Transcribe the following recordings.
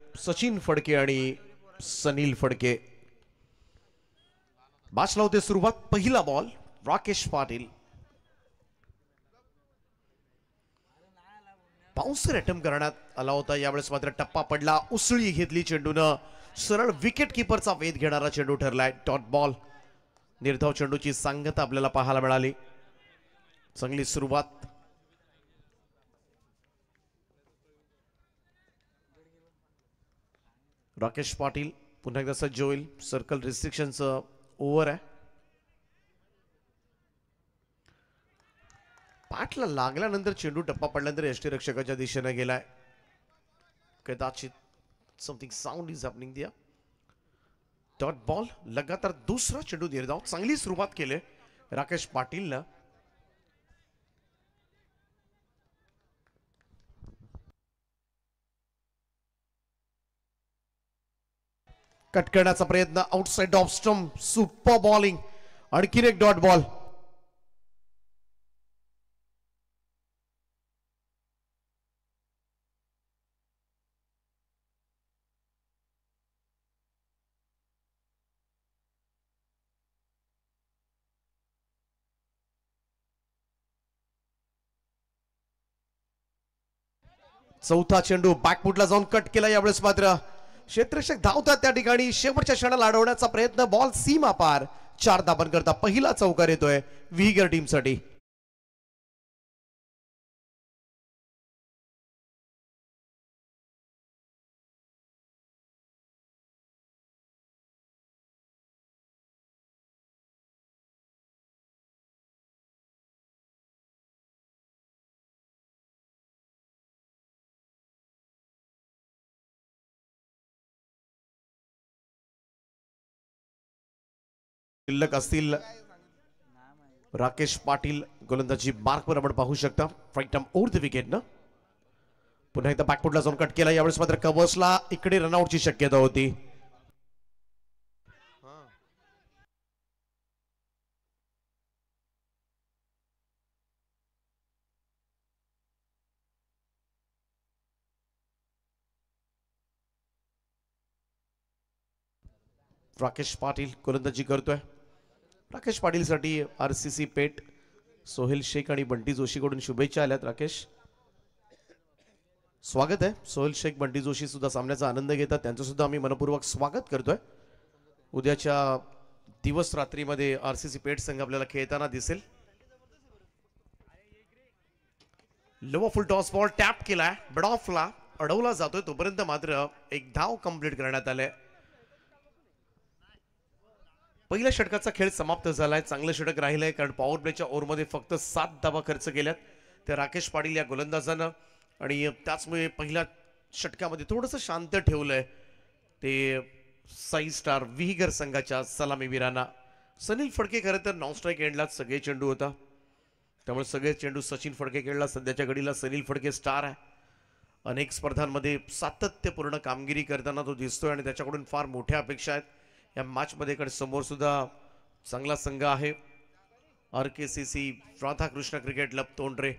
सचिन फडके आणि सनील फडके. मॅच लावते सुरुवात. पहिला ball Rakesh Patil. Bouncer attempt करण्यात आला होता. यावेळेस मात्र टप्पा पडला. उसळी घेतली चेंडूनं. सरळ विकेट कीपरचा वेध घेणारा चेंडू ठरलाय. Dot ball. निर्धाव चेंडूची सांगता आपल्याला पाहायला मिळाली. चांगली सुरुवात. राकेश पाटील पुन्हा एकदा सज्ज होईल. सर्कल रिस्ट्रिक्शनचं ओव्हर आहे. पाठला लागल्यानंतर चेंडू टप्पा पडल्यानंतर यष्टीरक्षकाच्या दिशेने गेलाय. कदाचित समथिंग साऊंड इज हॅपनिंग दिया. Dot ball. लगातार दुसरा चेंडू निर्धाव. चांगली सुरुवात केली राकेश पाटीलनं. कट करण्याचा प्रयत्न. Outside off stump. Super bowling. आणखीन एक डॉट बॉल. चौथा चेंडू बॅकफुटला जाऊन कट केला. यावेळेस मात्र क्षेत्ररक्षक धावतात त्या ठिकाणी. शेवटच्या क्षणाला अडवण्याचा प्रयत्न. बॉल सीमा पार. 4 धावन करता पहिला चौकार येतोय विहिगर टीमसाठी. शिल्लक असतील. राकेश पाटील गोलंदाजी मार्कवर आपण पाहू शकता. Right arm over the wicket ना. पुन्हा एकदा बॅकफुटला जाऊन कट केला. यावेळेस मात्र कव्हर्सला इकडे रनआउटची शक्यता होती. राकेश पाटील गोलंदाजी करतोय. राकेश पाटीलसाठी आरसीसी पेट सोहेल शेख आणि बंटी जोशीकडून शुभेच्छा आल्यात. राकेश स्वागत आहे. सोहेल शेख बंटी जोशी सुद्धा सामन्याचा आनंद घेतात. त्यांचं सुद्धा आम्ही मनपूर्वक स्वागत करतोय. उद्याच्या दिवस रात्रीमध्ये आरसीसी पेट संघ आपल्याला खेळताना दिसेल. लोवर फुल टॉस बॉल टॅप केलाय. बड ऑफला अडवला जातोय. तोपर्यंत मात्र एक धाव कंप्लीट करण्यात आले. पहिल्या षटकाचा खेळ समाप्त झालाय. चांगलं षटक राहिलंय कारण पॉवर प्लेच्या ओव्हरमध्ये फक्त 7 धावा खर्च केल्यात त्या राकेश पाटील या गोलंदाजानं. आणि त्याचमुळे पहिल्या षटकामध्ये थोडंसं शांत ठेवलंय ते 6 स्टार विहिगर संघाच्या सलामीवीरांना. सनील फडके खरं तर नॉन स्ट्राईक एंडलाच सगळे चेंडू होता. त्यामुळे सगळे चेंडू सचिन फडके खेळला. सध्याच्या घडीला सनील फडके स्टार आहे. अनेक स्पर्धांमध्ये सातत्यपूर्ण कामगिरी करताना तो दिसतोय आणि त्याच्याकडून फार मोठ्या अपेक्षा आहेत. या मॅच मध्ये समोर सुद्धा चांगला संघ आहे. आरकेसीसी राधाकृष्ण क्रिकेट क्लब तोंडरे.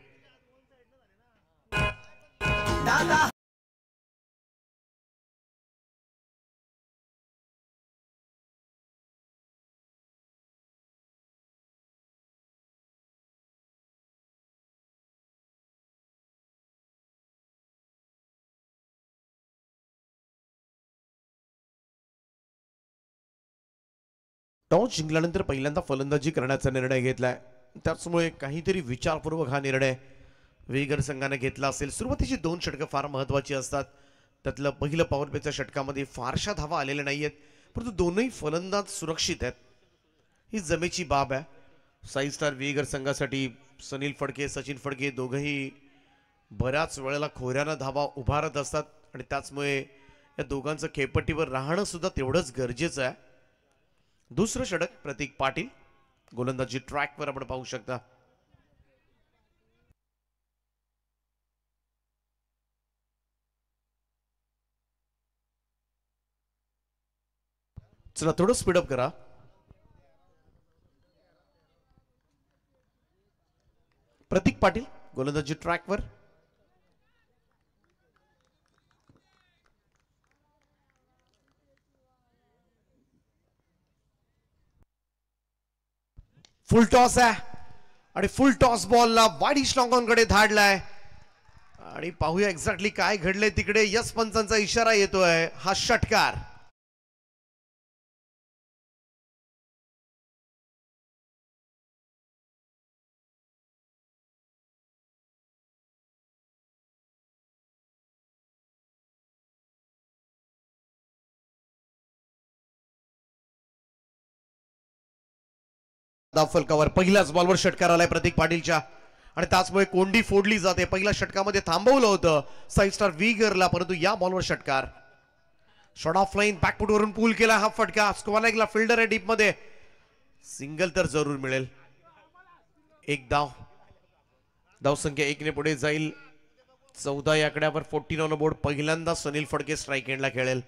टॉस जिंकल्यानंतर पहिल्यांदा फलंदाजी करण्याचा निर्णय घेतलाय. त्याचमुळे काहीतरी विचारपूर्वक हा निर्णय विहिगर संघाने घेतला असेल. सुरुवातीची 2 षटकं फार महत्वाची असतात. त्यातलं पहिलं पॉवर प्लेच्या षटकामध्ये फारशा धावा आलेल्या नाहीयेत, परंतु दोनही फलंदाज सुरक्षित आहेत. ही जमेची बाब आहे. 6 स्टार विहिगर संघासाठी सनील फडके सचिन फडके दोघंही बऱ्याच वेळेला खोऱ्यानं धावा उभारत असतात आणि त्याचमुळे या दोघांचं खेळपट्टीवर राहणं सुद्धा तेवढंच गरजेचं आहे. दुसरं षटक प्रतीक पाटील गोलंदाजी ट्रॅकवर आपण पाहू शकता. चला थोडं स्पीडअप करा. प्रतीक पाटील गोलंदाजी ट्रॅकवर. फुल टॉस आहे आणि फुल टॉस बॉलला वाडी श्लॉंगॉनकडे धाडलाय आणि पाहूया एक्झॅक्टली काय घडलंय तिकडे. यस पंचांचा इशारा येतोय. हा षटकार फलकावर पहिल्याच बॉलवर षटकार आलाय प्रतीक पाटीलच्या आणि त्याचमुळे कोंडी फोडली जाते. पहिल्या षटकामध्ये थांबवलं होतं 5 स्टार वीगरला, परंतु या बॉलवर षटकार. शॉट ऑफ लाईन बॅकफुट वरून पूल केला हा फटका. स्क्वॅरलेगला फिल्डर आहे डीप मध्ये. सिंगल तर जरूर मिळेल. एक धाव संख्या 1 ने पुढे जाईल. 14 या आकड्यावर 14 ऑन बोर्ड. पहिल्यांदा सुनील फडके स्ट्राईक एंडला खेळेल.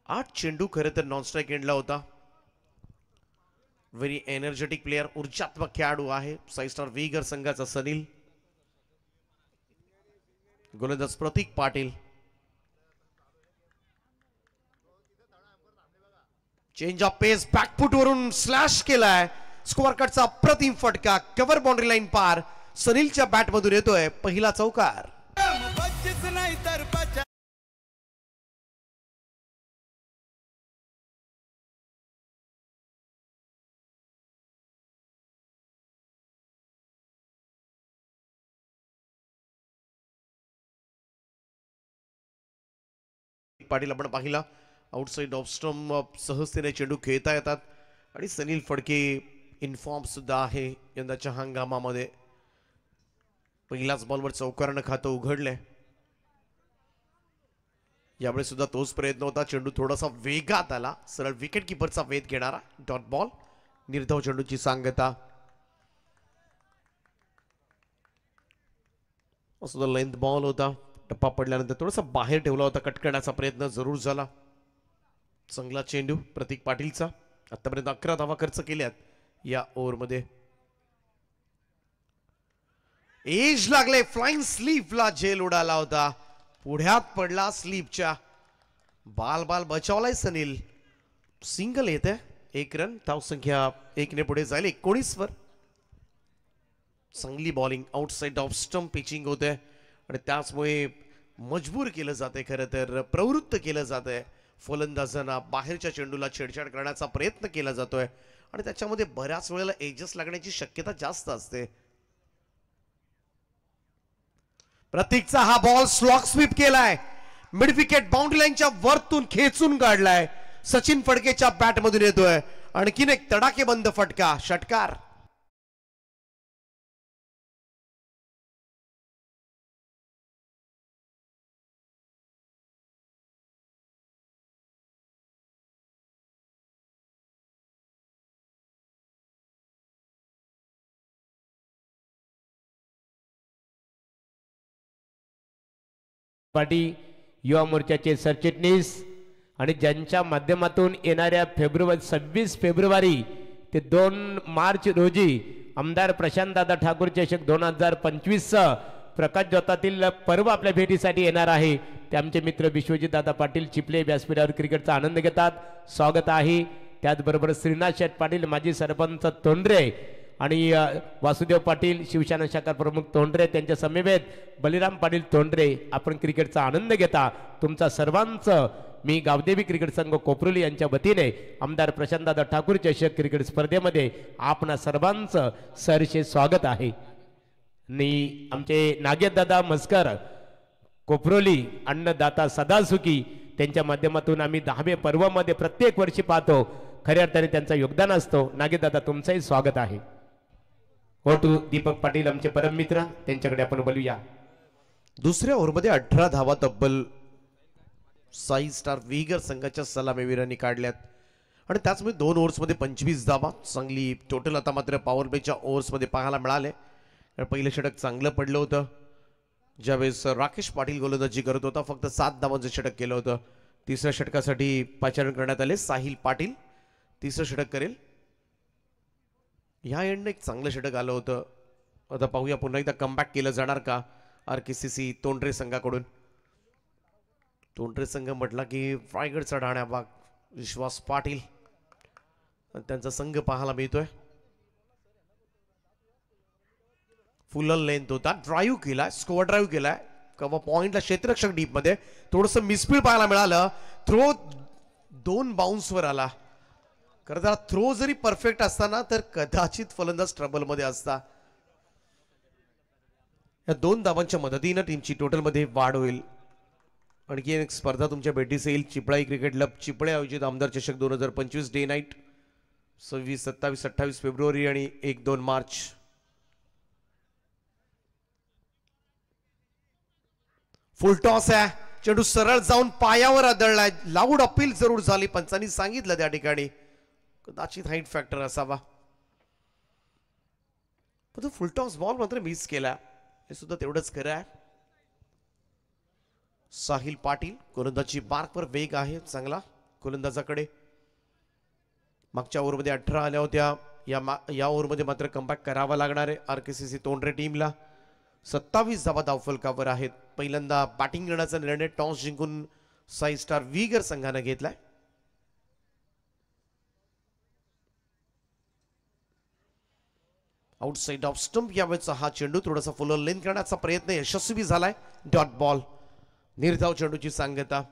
8 चेंडू खरे तर नॉन स्ट्राईक एंडला होता. व्हेरी एनर्जेटिक प्लेयर, ऊर्जात्मक खेळाडू आहे 5 स्टार वीगर संघाचा सनील. गोलंदाज प्रतीक पाटील. चेंज ऑफ पेस बॅकफुट वरून स्लॅश केलाय. स्कोअर कटचा अप्रतिम फटका. कव्हर बाउंड्री लाईन पार. सनीलच्या बॅट मधून येतोय पहिला चौकार. पाटील आपण पाहिला आउटसाइड ऑफ स्टंप सहजतेने चेंडू खेळता येतात आणि सनील फडके इन्फॉर्म सुद्धा आहे यंदाच्या हंगामामध्ये. पहिल्याच बॉलवर चौकारानं खातं उघडलंय. यावेळी सुद्धा तोच प्रयत्न होता. चेंडू थोडासा वेगात आला. सरळ विकेट किपरचा वेध घेणारा डॉट बॉल. निर्धाव चेंडूची सांगता. सुद्धा लेंथ बॉल होता. टप्पा पडल्यानंतर थोडासा बाहेर ठेवला होता. कट करण्याचा प्रयत्न जरूर झाला. चांगला चेंडू प्रतीक पाटीलचा. आतापर्यंत 11 धावा खर्च केल्यात या ओव्हरमध्ये. एज लागले. फ्लाइंग स्लीपला झेल उडाला होता. पुढ्यात पडला स्लीपच्या. बाल बचावलाय सनील. सिंगल येते. 1 रन. धाव संख्या 1 ने पुढे जाईल 19 वर. चांगली bowling. Outside off stump pitching होते आणि त्याचमुळे मजबूर केलं जाते, खरं तर प्रवृत्त केलं जातंय फलंदाजांना. बाहेरच्या चेंडूला छेडछाड करण्याचा प्रयत्न केला जातोय आणि त्याच्यामध्ये बऱ्याच वेळेला एजेस लागण्याची शक्यता जास्त असते. प्रतीकचा हा बॉल स्लॉक स्वीप केलाय. मिड विकेट बाउंड्री लाईनच्या वरतून खेचून काढलाय. सचिन फडकेच्या बॅट मधून येतोय आणखीन एक तडाखेबंद फटका. षटकार. पाटी युवा मोर्चाचे सरचिटणीस आणि ज्यांच्या माध्यमातून येणाऱ्या 26 फेब्रुवारी ते 2 मार्च रोजी आमदार प्रशांतदादा ठाकूर चषक 2025 प्रकाश ज्योतातील पर्व आपल्या भेटीसाठी येणार आहे. ते आमचे मित्र विश्वजित दादा पाटील चिपले व्यासपीठावर क्रिकेटचा आनंद घेतात. स्वागत आहे. त्याचबरोबर श्रीनाथ शेठ पाटील माजी सरपंच तोंडरे आणि वासुदेव पाटील शिवसेना शाखा प्रमुख तोंडरे त्यांच्या समवेत बलिराम पाटील तोंडरे आपण क्रिकेटचा आनंद घेता. तुमचा सर्वांचं मी गावदेवी क्रिकेट संघ कोपरोली यांच्या वतीने आमदार प्रशांतदादा ठाकूर चषक क्रिकेट स्पर्धेमध्ये आपणा सर्वांचं सहर्षे स्वागत आहे. आणि आमचे नागेशदादा मस्कर कोपरोली अन्नदाता सदासुखी त्यांच्या माध्यमातून आम्ही 10वे पर्वामध्ये प्रत्येक वर्षी पाहतो. खऱ्या अर्थाने त्यांचं योगदान असतो. नागेशदादा तुमचंही स्वागत आहे. होटू दीपक पाटील आमचे परम मित्र त्यांच्याकडे आपण बोलूया. दुसऱ्या ओव्हरमध्ये 18 धावा तब्बल 6 स्टार वीगर संघाच्या सलामीवीरांनी काढल्यात आणि त्याचमुळे 2 ओव्हर्समध्ये 25 धावा. चांगली टोटल आता मात्र पॉवर प्लेच्या ओव्हर्समध्ये पाहायला मिळाले. पहिलं षटक चांगलं पडलं होतं ज्यावेळेस राकेश पाटील गोलंदाजी करत होता. फक्त 7 धावांचं षटक केलं होतं. तिसऱ्या षटकासाठी पाचारण करण्यात आले. साहिल पाटील तिसरं षटक करेल. ह्या एंडने एक चांगलं षटक आलं होतं. आता पाहूया पुन्हा एकदा कमबॅक केलं जाणार का RKCC तोंडरे संघाकडून. तोंडरे संघ म्हटला की रायगडचा ढाण्याबाग विश्वास पाटील आणि त्यांचा संघ पाहायला मिळतोय. फुल लेंथ होता, ड्राईव्ह केला, स्कोअर ड्राईव्ह केलाय कव्हर पॉइंटला, क्षेत्ररक्षक डीप मध्ये थोडस मिसफील्ड पाहायला मिळालं. थ्रो 2 बाउन्सवर आला. खरं तर थ्रो जरी परफेक्ट असताना तर कदाचित फलंदाज ट्रबल मध्ये असता. या 2 धावांच्या मदतीनं टीमची टोटल मध्ये वाढ होईल. आणखी एक स्पर्धा तुमच्या भेटीस येईल. चिपळाई क्रिकेट क्लब चिपळे आयोजित आमदार चषक 2025 डे नाईट 26, 27, 28 फेब्रुवारी आणि 1-2 मार्च. फुल टॉस आहे, चेंडू सरळ जाऊन पायावर आदळलाय. लाऊड अपील जरूर झाली, पंचांनी सांगितलं त्या ठिकाणी कदाचित हाईट फॅक्टर असावा. पण फुल टॉस बॉल मात्र मिस केला, हे सुद्धा तेवढंच खरं आहे. साहिल पाटील गोलंदाजी मार्कवर वेग आहे चांगला गोलंदाजाकडे. मागच्या ओव्हरमध्ये 18 आल्या होत्या, या ओव्हरमध्ये मात्र कमबॅक करावा लागणार आहे आरकेसीसी तोंडरे टीमला. 27 धावा धावफलकावर आहेत. पहिल्यांदा बॅटिंग करण्याचा निर्णय टॉस जिंकून साई स्टार वीगर संघाने घेतलाय. आउटसाइड ऑफ स्टंप यावेळेचा हा चेंडू थोडासा फुल लेंथ करण्याचा प्रयत्न यशस्वी झालाय. डॉट बॉल, निर्धाव चेंडूची सांगता.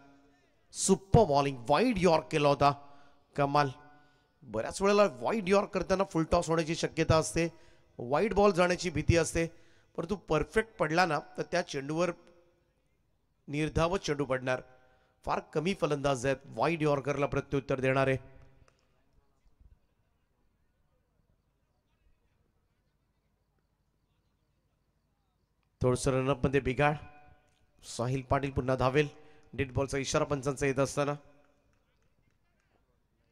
सुपर बॉलिंग, वाईड यॉर्क केला होता, कमाल. बऱ्याच वेळेला वाईड यॉर्क करताना फुल टॉस होण्याची शक्यता असते, वाईड बॉल जाण्याची भीती असते. परंतु परफेक्ट पडला ना तर त्या चेंडूवर निर्धाव चेंडू पडणार. फार कमी फलंदाज आहेत वाईड यॉर्करला प्रत्युत्तर देणारे. थोडस रनअप मध्ये बिघाड. साहिल पाटील पुन्हा धावेल. डेड बॉलचा इशारा पंचांचा येत असताना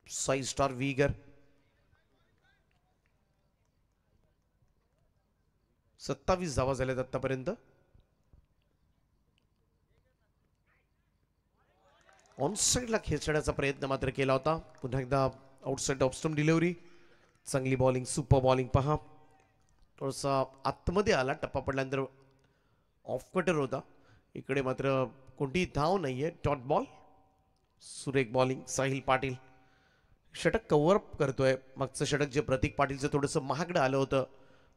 साई स्टार वीगर 27 धावा झाल्यात आतापर्यंत. ऑन साइडला खेचण्याचा प्रयत्न मात्र केला होता. पुन्हा एकदा आउटसाइड ऑफ स्टंप डिलिव्हरी. चांगली बॉलिंग, सुपर बॉलिंग पहा. थोडासा आतमध्ये आला, टप्पा पडल्यानंतर ऑफ कटर होता. इकडे मात्र कोणतीही धाव नाहीये. डॉट बॉल, सुरेख बॉलिंग. साहिल पाटील षटक कव्हर अप करतोय. मागचं षटक जे प्रतीक पाटीलचं थोडंसं महागडं आलं होतं,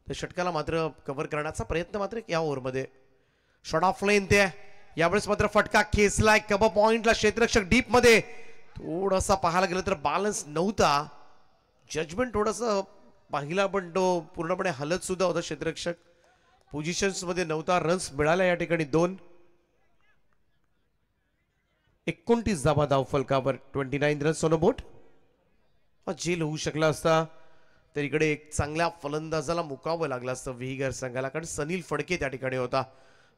त्या षटकाला मात्र कव्हर करण्याचा प्रयत्न मात्र या ओव्हरमध्ये. शॉट ऑफ लेंथ आहे यावेळेस, मात्र फटका खेचलाय कव्हर पॉइंटला, क्षेत्ररक्षक डीप मध्ये. थोडासा पाहायला गेलं तर बॅलन्स नव्हता. जजमेंट थोडंसं पाहिला पण तो पूर्णपणे हलत सुद्धा होता. क्षेत्ररक्षक पोझिशन्स मध्ये नव्हता. रन्स मिळाल्या या ठिकाणी 2. 29 धावा धावफलकावर, 29 रन्स ऑन अ बोर्ड. झेल होऊ शकला असता तर इकडे एक चांगल्या फलंदाजाला मुकावं लागलं असतं विहीगर संघाला, कारण सनील फडके त्या ठिकाणी होता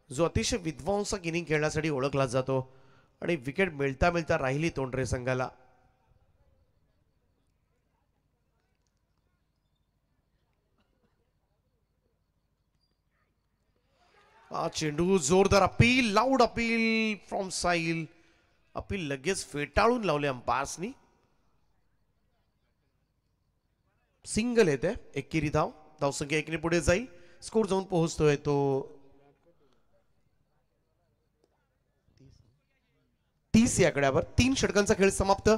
जो अतिशय विध्वंसक इनिंग खेळण्यासाठी ओळखला जातो. आणि विकेट मिळता मिळता राहिली तोंडरे संघाला. चेंडू जोरदार appeal, loud appeal from Sahil. Appeal लगेच फेटाळून लावले अंपायर्सनी. सिंगल येते, एकेरी धाव. धावसंख्या 1 ने पुढे जाईल. स्कोर जाऊन पोहोचतोय तो 30 या आकड्यावर. 3 षटकांचा खेळ समाप्त.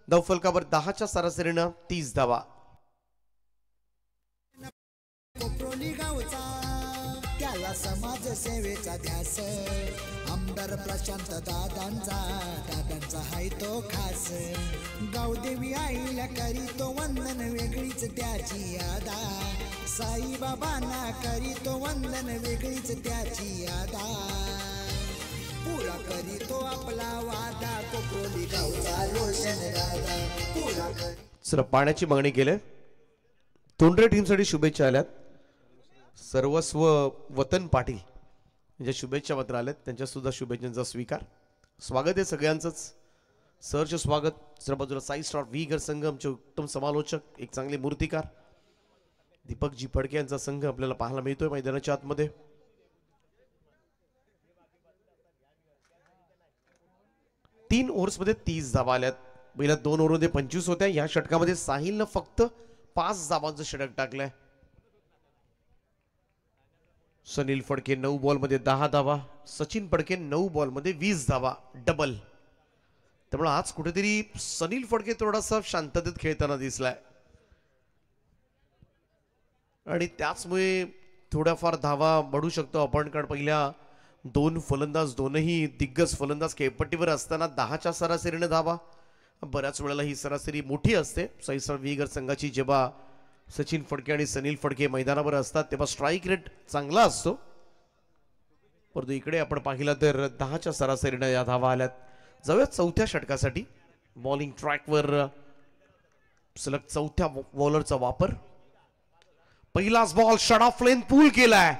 धावफलकावर 10च्या सरासरीनं 30 धावा. त्याला समाज सेवेचा ध्यास, आमदार प्रशांत दादांचा हाय तो खास. गावदेवी आईला करीतो वंदन, वेगळीच त्याची यादा. साईबाबांना करीतो वंदन, वेगळीच त्याची यादा. पुरा करीतो आपला वादा, कोपरोली गावचा रोशन दादा. पुरा सर पाण्याची मागणी केली. तोंडरे टीमसाठी शुभेच्छा आल्यात. सर्वस्व वतन पाटील यांच्या शुभेच्छा पत्र आलेत, त्यांच्या सुद्धा शुभेच्छांचा स्वीकार. स्वागत आहे सगळ्यांचंच. सरचे स्वागत. सर बाजूला साई स्टार वीगर संघ, आमचे उत्तम समालोचक, एक चांगले मूर्तिकार दीपकजी फडके यांचा संघ आपल्याला पाहायला मिळतोय मैदानाच्या आतमध्ये. तीन ओव्हर्समध्ये 30 धावा आल्यात. पहिल्या 2 ओव्हरमध्ये 25 होत्या. या षटकामध्ये साहिलनं फक्त 5 धावांचं षटक टाकलंय. सनील फडके 9 बॉलमध्ये 10 धावा. सचिन फडके 9 बॉलमध्ये 20 धावा, डबल. त्यामुळे आज कुठेतरी सनील फडके थोडासा शांततेत खेळताना दिसलाय. आणि त्याचमुळे थोड्याफार धावा बढू शकतो आपण, कारण पहिल्या दोन फलंदाज दोनही दिग्गज फलंदाज खेळपट्टीवर असताना 10च्या सरासरीने धावा, बऱ्याच वेळेला ही सरासरी मोठी असते. सैसर विगर संघाची जेव्हा सचिन फडके आणि सनील फडके मैदानावर असतात तेव्हा स्ट्राईक रेट चांगला असतो, परंतु इकडे आपण पाहिलं तर 10च्या सरासरीने या धावा आल्यात. जाऊया चौथ्या षटकासाठी. बॉलिंग ट्रॅकवर सलग चौथ्या बॉलरचा वापर. पहिलाच बॉल शट ऑफ लेन पूल केलाय,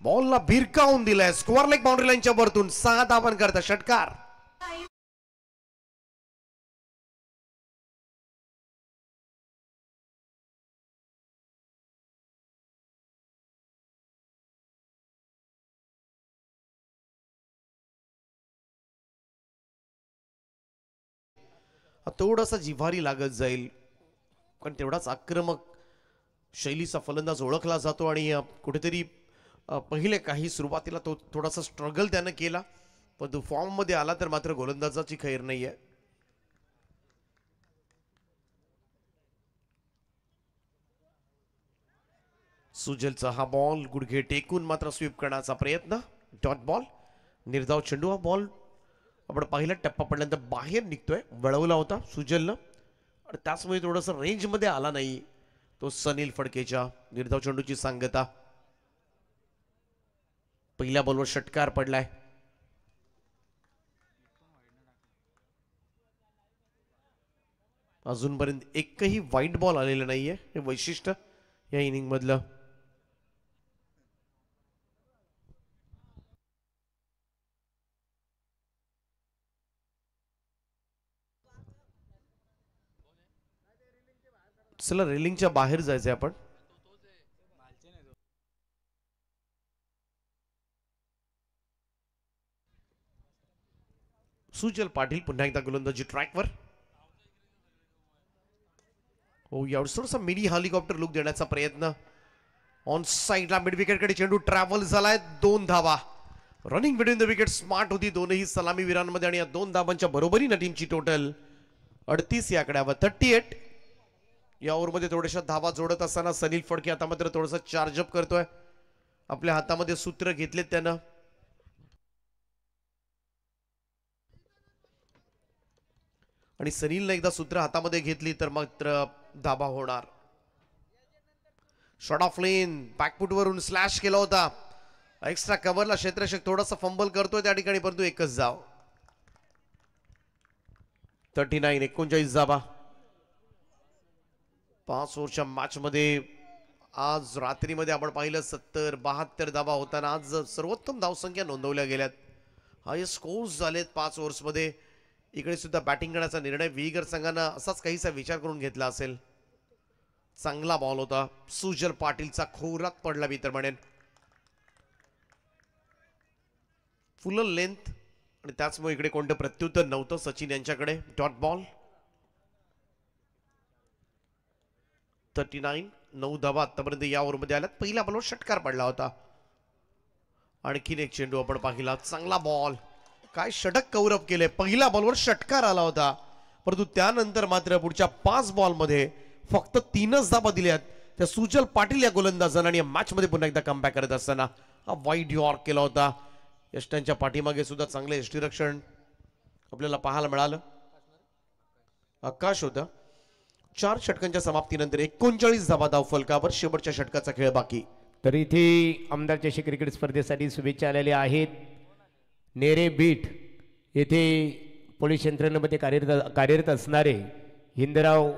बॉलला भिरकावून दिलाय, स्क्वेअर लेग बाउंड्री लाईनच्या वरतून 6 धावांकरता षटकार. थोडासा जिव्हारी लागत जाईल, पण तेवढाच आक्रमक शैलीचा फलंदाज ओळखला जातो आणि कुठेतरी पहिले काही सुरुवातीला तो थोडासा स्ट्रगल त्यानं केला, पण तो फॉर्म मध्ये आला तर मात्र गोलंदाजाची खैर नाहीये. सुजलचा हा बॉल गुडघे टेकून मात्र स्वीप करण्याचा प्रयत्न. डॉट बॉल, निर्धाव चेंडू. हा बॉल आपण पाहिला टप्पा पडल्यानंतर बाहेर निघतोय, वळवला होता सुजलनं आणि त्याचमुळे थोडंसं रेंज मध्ये आला नाही तो सनील फडकेच्या. निर्धाव चेंडूची सांगता. पहिल्या बॉलवर षटकार पडलाय. अजूनपर्यंत एकही वाईट बॉल आलेला नाहीये, हे वैशिष्ट्य या इनिंग मधलं. चला रेलिंगच्या बाहेर जायचंय आपण. सुजल पाटील पुन्हा एकदा गोलंदाजी ट्रॅकवर. हो, यावेळेस थोडासा मिनी हेलिकॉप्टर लुक देण्याचा प्रयत्न. ऑन साइडला मिड विकेटकडे चेंडू ट्रॅव्हल झालाय. 2 धावा. Running between the wicket smart होती दोनही सलामी वीरांमध्ये आणि या 2 धावांच्या बरोबरीने टीमची टोटल 38 या आकड्यावर 38. या ओव्हरमध्ये थोड्याशा धावा जोडत असताना सनील फडके आता मात्र थोडंसं चार्जअप करतोय. आपल्या हातामध्ये सूत्र घेतलेत त्यानं. आणि सनीलने एकदा सूत्र हातामध्ये घेतली तर मात्र धाबा होणार. शॉट ऑफ लेन बॅकफुट वरून स्लॅश केला होता. एक्स्ट्रा कव्हरला क्षेत्ररक्षक थोडासा फंबल करतोय त्या ठिकाणी, परंतु एकच धाव. 39 39 धाबा. 5 ओव्हरच्या मॅच मध्ये आज रात्रीमध्ये आपण पाहिलं 70 72 धाबा होताना आज सर्वोत्तम धावसंख्या नोंदवल्या गेल्यात. हायेस्ट स्कोर्स झालेत 5 ओव्हर्स मध्ये. इकडे सुद्धा बॅटिंग करण्याचा निर्णय विगर संघानं असाच काहीसा विचार करून घेतला असेल. चांगला बॉल होता. सुजल पाटीलचा खोरात पडला मी तर म्हणेन. फुल लेंथ आणि त्याचमुळे इकडे कोणतं प्रत्युत्तर नव्हतं सचिन यांच्याकडे. Dot ball. 39 9 धावा आतापर्यंत या ओव्हरमध्ये आल्यात. पहिल्या बॉलवर षटकार पडला होता. आणखीन एक चेंडू आपण पाहिला. चांगला बॉल. काय षटक कौरव केले. पहिल्या बॉलवर षटकार आला होता, परंतु त्यानंतर मात्र पुढच्या 5 बॉलमध्ये फक्त 3च धावा दिल्यात त्या सुजल पाटील या गोलंदाजानं. आणि या मॅच मध्ये पुन्हा एकदा कमबॅक करत असताना हा वाईड यॉर्क केला होता. यष्टांच्या पाठीमागे सुद्धा चांगले यष्टीरक्षण आपल्याला पाहायला मिळालं. आकाश होता. 4 षटकांच्या समाप्तीनंतर 39 धावा धाव फलकावर. शेवटच्या षटकाचा खेळ बाकी. तर इथे आमदार चषक क्रिकेट स्पर्धेसाठी शुभेच्छा आलेल्या आहेत. नेरे बीट येथे पोलीस यंत्रणेमध्ये कार्यरत असणारे हिंदराव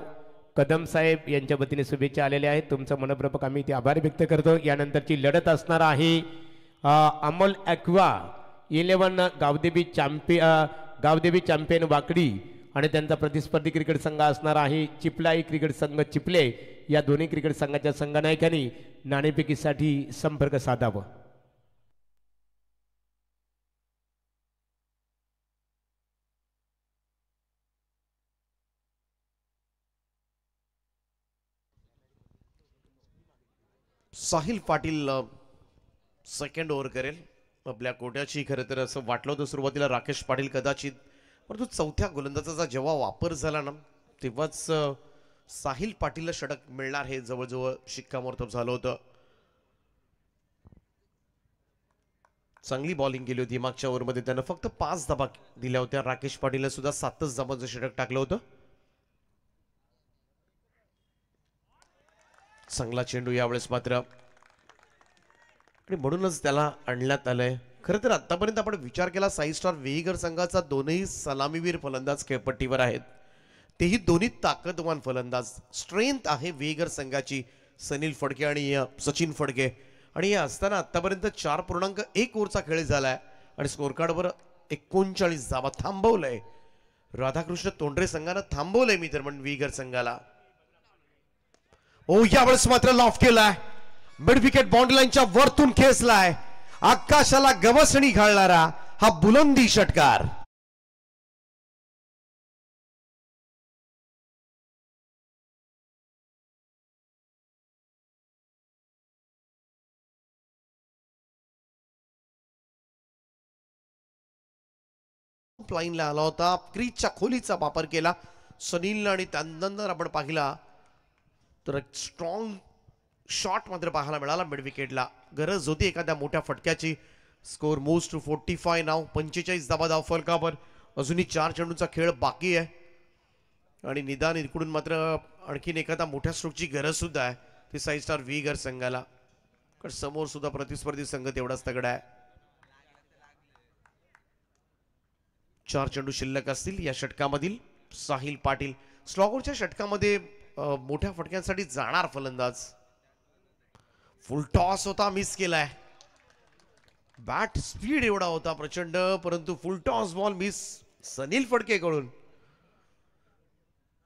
कदम साहेब यांच्या वतीने शुभेच्छा आलेल्या आहेत. तुमचं मनपूर्वक आम्ही इथे आभार व्यक्त करतो. यानंतरची लढत असणार आहे अमोल ॲक्वा 11 गावदेवी चॅम्पियन वाकडी आणि त्यांचा प्रतिस्पर्धी क्रिकेट संघ असणार आहे चिपलाई क्रिकेट संघ चिपले. या दोन्ही क्रिकेट संघाच्या संघनायकांनी नाणेफेकीसाठी संपर्क साधावा. साहिल पाटील सेकंड ओव्हर करेल आपल्या कोट्याची. खरं तर असं वाटलं होतं सुरुवातीला राकेश पाटील कदाचित, परंतु चौथ्या गोलंदाजाचा जेव्हा वापर झाला ना तेव्हाच साहिल पाटीलला षटक मिळणार हे जवळजवळ शिक्कामोर्तब झालं होतं. चांगली बॉलिंग केली होती मागच्या ओव्हरमध्ये, त्यानं फक्त 5 धावा दिल्या होत्या. राकेश पाटीलने सुद्धा 7च धावांचं षटक टाकलं होतं. चांगला चेंडू यावेळेस मात्र, आणि म्हणूनच त्याला आणण्यात आलंय. खरं तर आतापर्यंत आपण विचार केला साई स्टार वेईगर संघाचा दोनही सलामीवीर फलंदाज खेळपट्टीवर आहेत. तेही दोन्ही ताकदवान फलंदाज. स्ट्रेंथ आहे वेईगर संघाची, सनील फडके आणि सचिन फडके. आणि हे असताना आतापर्यंत 4.1 ओव्हरचा खेळ झालाय आणि स्कोर कार्डवर 39 धावा थांबवलंय. राधाकृष्ण तोंडरे संघानं थांबवलंय मी तर म्हणून वेईगर संघाला. ओ यावेळेस मात्र लॉफ्ट केलाय, मिड विकेट बाउंड्री लाईनच्या वरतून खेचलाय. आकाशाला गवसणी घालणारा हा बुलंदी षटकार. लाईनला आला होता, क्रीजच्या खोलीचा वापर केला सनीलनं आणि त्यानंतर आपण पाहिला तर एक स्ट्रॉंग शॉट मात्र पाहायला मिळाला मिड विकेटला. गरज होती एखाद्या मोठ्या फटक्याची. स्कोर मूव्स टू 45 नाव. 45 धावा फलकावर. अजूनही 4 चेंडूंचा खेळ बाकी आहे आणि निदान इकडून मात्र आणखीन एखादा मोठ्या स्ट्रोकची गरज सुद्धा आहे ती साई स्टार वेईगर संघाला, कारण समोर सुद्धा प्रतिस्पर्धी संघ तेवढाच तगडा आहे. 4 चेंडू शिल्लक असतील या षटकामधील. साहिल पाटील स्लॉगरच्या षटकामध्ये मोठ्या फटक्यांसाठी जाणार फलंदाज. फुल टॉस होता, मिस केलाय. बॅट स्पीड एवढा होता प्रचंड, परंतु full toss ball miss Sunil Phadke कडून.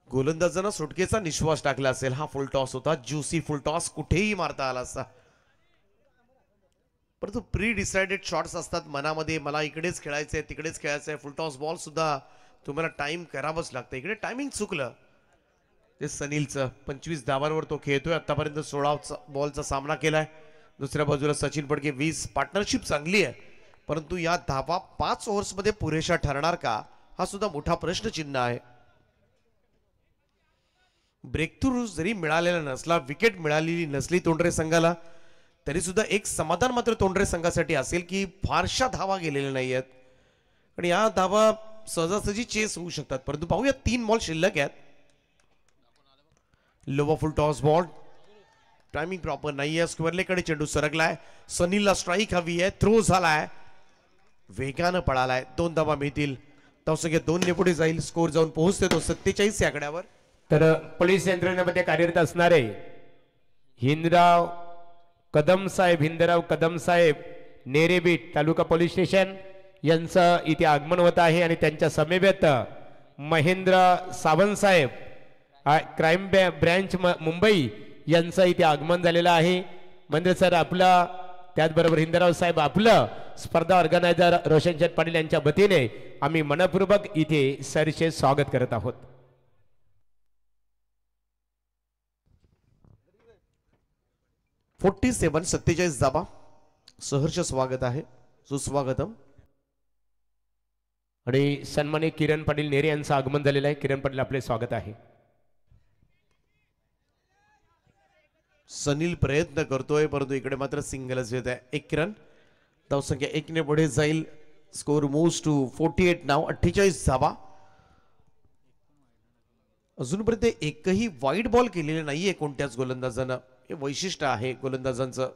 गोलंदाजांना सुटकेचा निश्वास टाकला असेल. हा फुल टॉस होता, ज्युसी फुल टॉस, कुठेही मारता आला असता. परंतु प्री डिसाइडेड शॉट्स असतात मनामध्ये, मला इकडेच खेळायचंय तिकडेच खेळायचंय. फुल टॉस बॉल सुद्धा तुम्हाला टाइम करावंच लागतं. इकडे टायमिंग चुकलं ते सनीलचं. 25 धावांवर तो खेळतोय. आतापर्यंत 16 बॉलचा सामना केलाय. दुसऱ्या बाजूला सचिन फडके 20. पार्टनरशिप चांगली आहे, परंतु या धावा 5 ओव्हर्समध्ये पुरेशा ठरणार का हा सुद्धा मोठा प्रश्नचिन्ह आहे. ब्रेक थ्रू जरी मिळालेला नसला, विकेट मिळालेली नसली तोंडरे संघाला, तरी सुद्धा एक समाधान मात्र तोंडरे संघासाठी असेल की फारशा धावा गेलेल्या नाही आहेत आणि या धावा सहजासहजी चेस होऊ शकतात. परंतु पाहूया 3 बॉल शिल्लक आहेत. लोवा full toss ball, timing proper नाही आहे. स्क्वेअरलेकडे चेंडू सरकलाय. सनीलला स्ट्राईक हवी आहे. थ्रो झालाय, वेगानं पळालाय. 2 धावा मिळतील. धावसंख्या 2 ने पुढे जाईल. स्कोर जाऊन पोहोचते तो 47 या आकड्यावर. तर पोलीस यंत्रणेमध्ये कार्यरत असणारे हिंदराव कदम साहेब नेरेबीट तालुका पोलीस स्टेशन यांचं इथे आगमन होत आहे आणि त्यांच्या समेत महेंद्र सावंत साहेब क्राईम ब्रँच मुंबई यांचं इथे आगमन झालेलं आहे. म्हणजे सर आपलं, त्याचबरोबर हिंदराव साहेब आपलं, स्पर्धा ऑर्गनायझर रोशन शेठ पाटील यांच्या वतीने आम्ही मनपूर्वक इथे सरचे स्वागत करत आहोत. फोर्टी 47 धावा. सहर्ष स्वागत आहे, सुस्वागतम. आणि सन्माननीय किरण पाटील नेरे यांचं आगमन झालेलं आहे. किरण पाटील आपले स्वागत आहे. सनील प्रयत्न करतोय, परंतु इकडे मात्र सिंगलच येत आहे. 1 रन. धावसंख्या 1 ने पुढे जाईल. स्कोर मूव्स टू 48 नाव. 48 धावा. अजूनपर्यंत एकही वाईड बॉल केलेले नाहीये कोणत्याच गोलंदाजानं. हे वैशिष्ट्य आहे गोलंदाजांचं.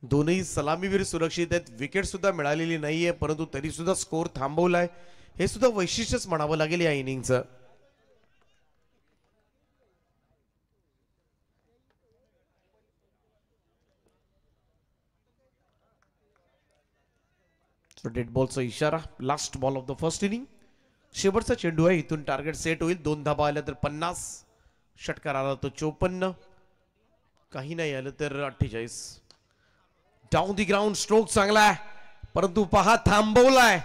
दोनही सलामीवीर सुरक्षित आहेत. विकेट सुद्धा मिळालेली नाहीये, परंतु तरी सुद्धा स्कोर थांबवलाय. हे सुद्धा वैशिष्ट्यच म्हणावं लागेल या इनिंगचं. डेड बॉलचा इशारा. Last ball of the first inning. शेवटचा चेंडू आहे. इथून टार्गेट सेट होईल. 2 धाबा आल्या तर 50. षटकार आला तो 54. काही नाही आलं तर 48. Down the ground. स्ट्रोक चांगला आहे, परंतु पहा थांबवलाय.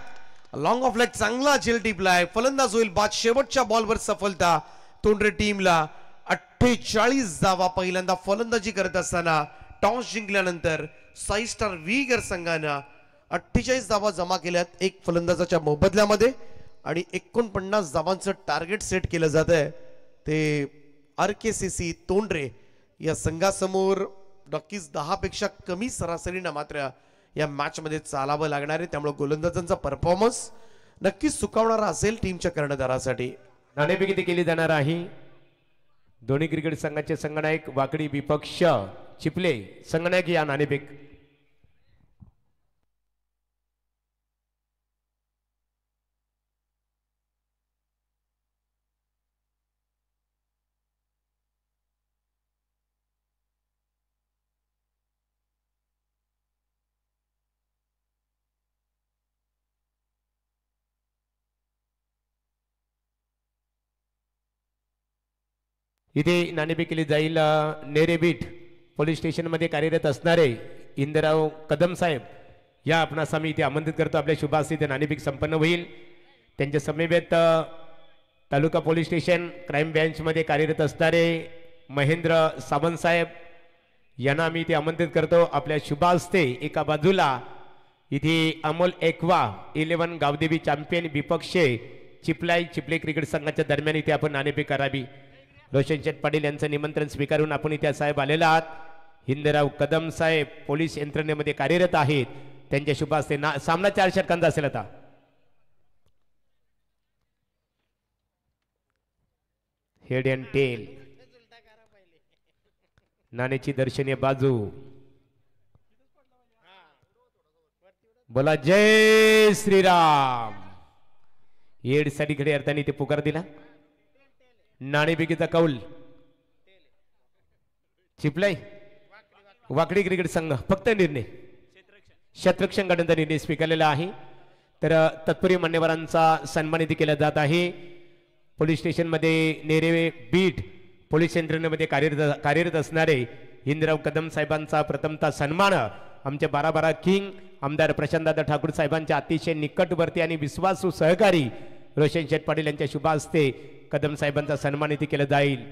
लॉंग ऑफ लेग चांगला झेल टिपलाय. फलंदाज होईल बाद. शेवटच्या बॉलवर सफलता तोंडरे टीमला. 48 धावा पहिल्यांदा फलंदाजी करत असताना टॉस जिंकल्यानंतर साई स्टार वेईगर संघानं 48 धावा जमा केल्यात 1 फलंदाजाच्या मोबदल्यामध्ये. आणि 49 धावांचं टार्गेट सेट केलं जात आहे ते RKCC तोंडरे या संघासमोर नक्कीच 10 पेक्षा कमी सरासरीनं मात्र या मॅच मध्ये चालावं लागणार आहे. त्यामुळे गोलंदाजांचा परफॉर्मन्स नक्कीच सुखावणारा असेल टीमच्या कर्णधारासाठी. नाणेफेक केली जाणार आहे. दोन्ही क्रिकेट संघाचे संघनायक वाकडी विपक्ष चिपले संघनायक या नाणेफेक. इथे नाणेफेक केली जाईल. नेरेबीट पोलीस स्टेशनमध्ये कार्यरत असणारे इंदराव कदम साहेब या आपणास आम्ही इथे आमंत्रित करतो. आपल्या शुभ हस्ते इथे नाणेफेक संपन्न होईल. त्यांच्या समवेत तालुका पोलीस स्टेशन क्राईम ब्रँचमध्ये कार्यरत असणारे महेंद्र सावंत साहेब यांना आम्ही इथे आमंत्रित करतो. आपल्या शुभ हस्ते एका बाजूला इथे अमोल एकवा 11 गावदेवी चॅम्पियन विपक्षे चिपले क्रिकेट संघाच्या दरम्यान इथे आपण नाणेफेक करावी. रोशन शेठ पाटील यांचं निमंत्रण स्वीकारून आपण इथे साहेब आलेला आहात. हिंदराव कदम साहेब पोलीस यंत्रणेमध्ये कार्यरत आहेत. त्यांच्या शुभ हस्ते सामना 4 षटकांचा असेल. आता हेड अँड टेल नाण्याची दर्शनीय बाजू. बोला जय श्रीराम. हेड साठी खडे अर्थाने ते पुकार दिला. नाणेफेकीचा कौल चिपलाई वाकडी क्रिकेट संघ फक्त निर्णय क्षेत्ररक्षण गटाचा निर्णय स्वीकारलेला आहे. तर तत्पूर्वी मान्यवरांचा सन्मानित केला जात आहे. पोलीस स्टेशनमध्ये नेरे बीट पोलीस यंत्रणेमध्ये कार्यरत असणारे इंद्राव कदम साहेबांचा प्रथमतः सन्मान आमचे 12 किंग आमदार प्रशांतदादा ठाकूर साहेबांच्या अतिशय निकटवर्ती आणि विश्वासू सहकारी रोशन शेठ पाटील यांच्या शुभ हस्ते कदम साहेबांचा सन्मानित केला जाईल.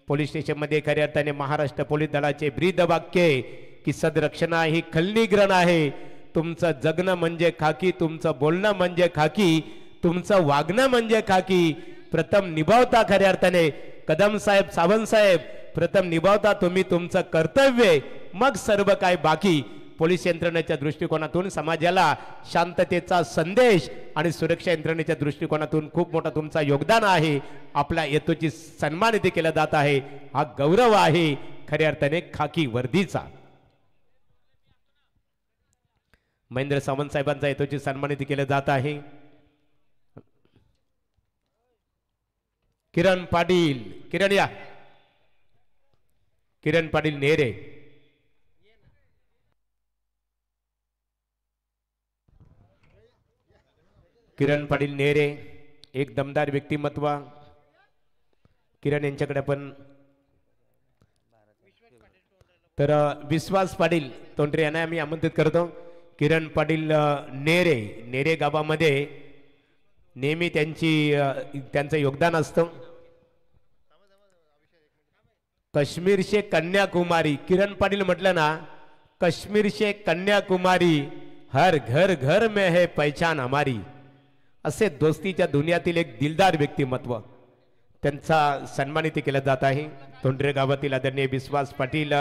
पोलीस स्टेशनमध्ये खऱ्या अर्थाने महाराष्ट्र पोलीस दलाचे ब्रीद वाक्य की सदरक्षणा ही खलनिग्रहण आहे. तुमचं जगणं म्हणजे खाकी, तुमचं बोलणं म्हणजे खाकी, तुमचं वागणं म्हणजे खाकी. प्रथम निभावता खऱ्या अर्थाने कदम साहेब सावंत साहेब प्रथम निभावता तुम्ही तुमचं कर्तव्य, मग सर्व काय बाकी. पोलीस यंत्रणेच्या दृष्टिकोनातून समाजाला शांततेचा संदेश आणि सुरक्षा यंत्रणेच्या दृष्टिकोनातून खूप मोठा तुमचा योगदान आहे. आपल्या हेतूची सन्मानित केला जात आहे. हा गौरव आहे खऱ्या अर्थाने खाकी वर्दीचा. महेंद्र सावंत साहेबांचा हेतूची सन्मानित केलं जात आहे. किरण पाटील, किरण या. किरण पाटील नेरे किरण पाटील नेरे एक दमदार व्यक्तिमत्व. किरण यांच्याकडे आपण तर विश्वास पाटील तोंडरे यांना आम्ही आमंत्रित करतो. किरण पाटील नेरे गावामध्ये नेहमी त्यांचं योगदान असतं. काश्मीर से कन्याकुमारी किरण पाटील म्हटलं ना, काश्मीर से कन्याकुमारी हर घर घर में है पहचान हमारी. असे दोस्तीच्या दुनियातील एक दिलदार व्यक्तिमत्व त्यांचा सन्मानित केला जात आहे. तोंडरे गावातील आदरणीय विश्वास पाटील,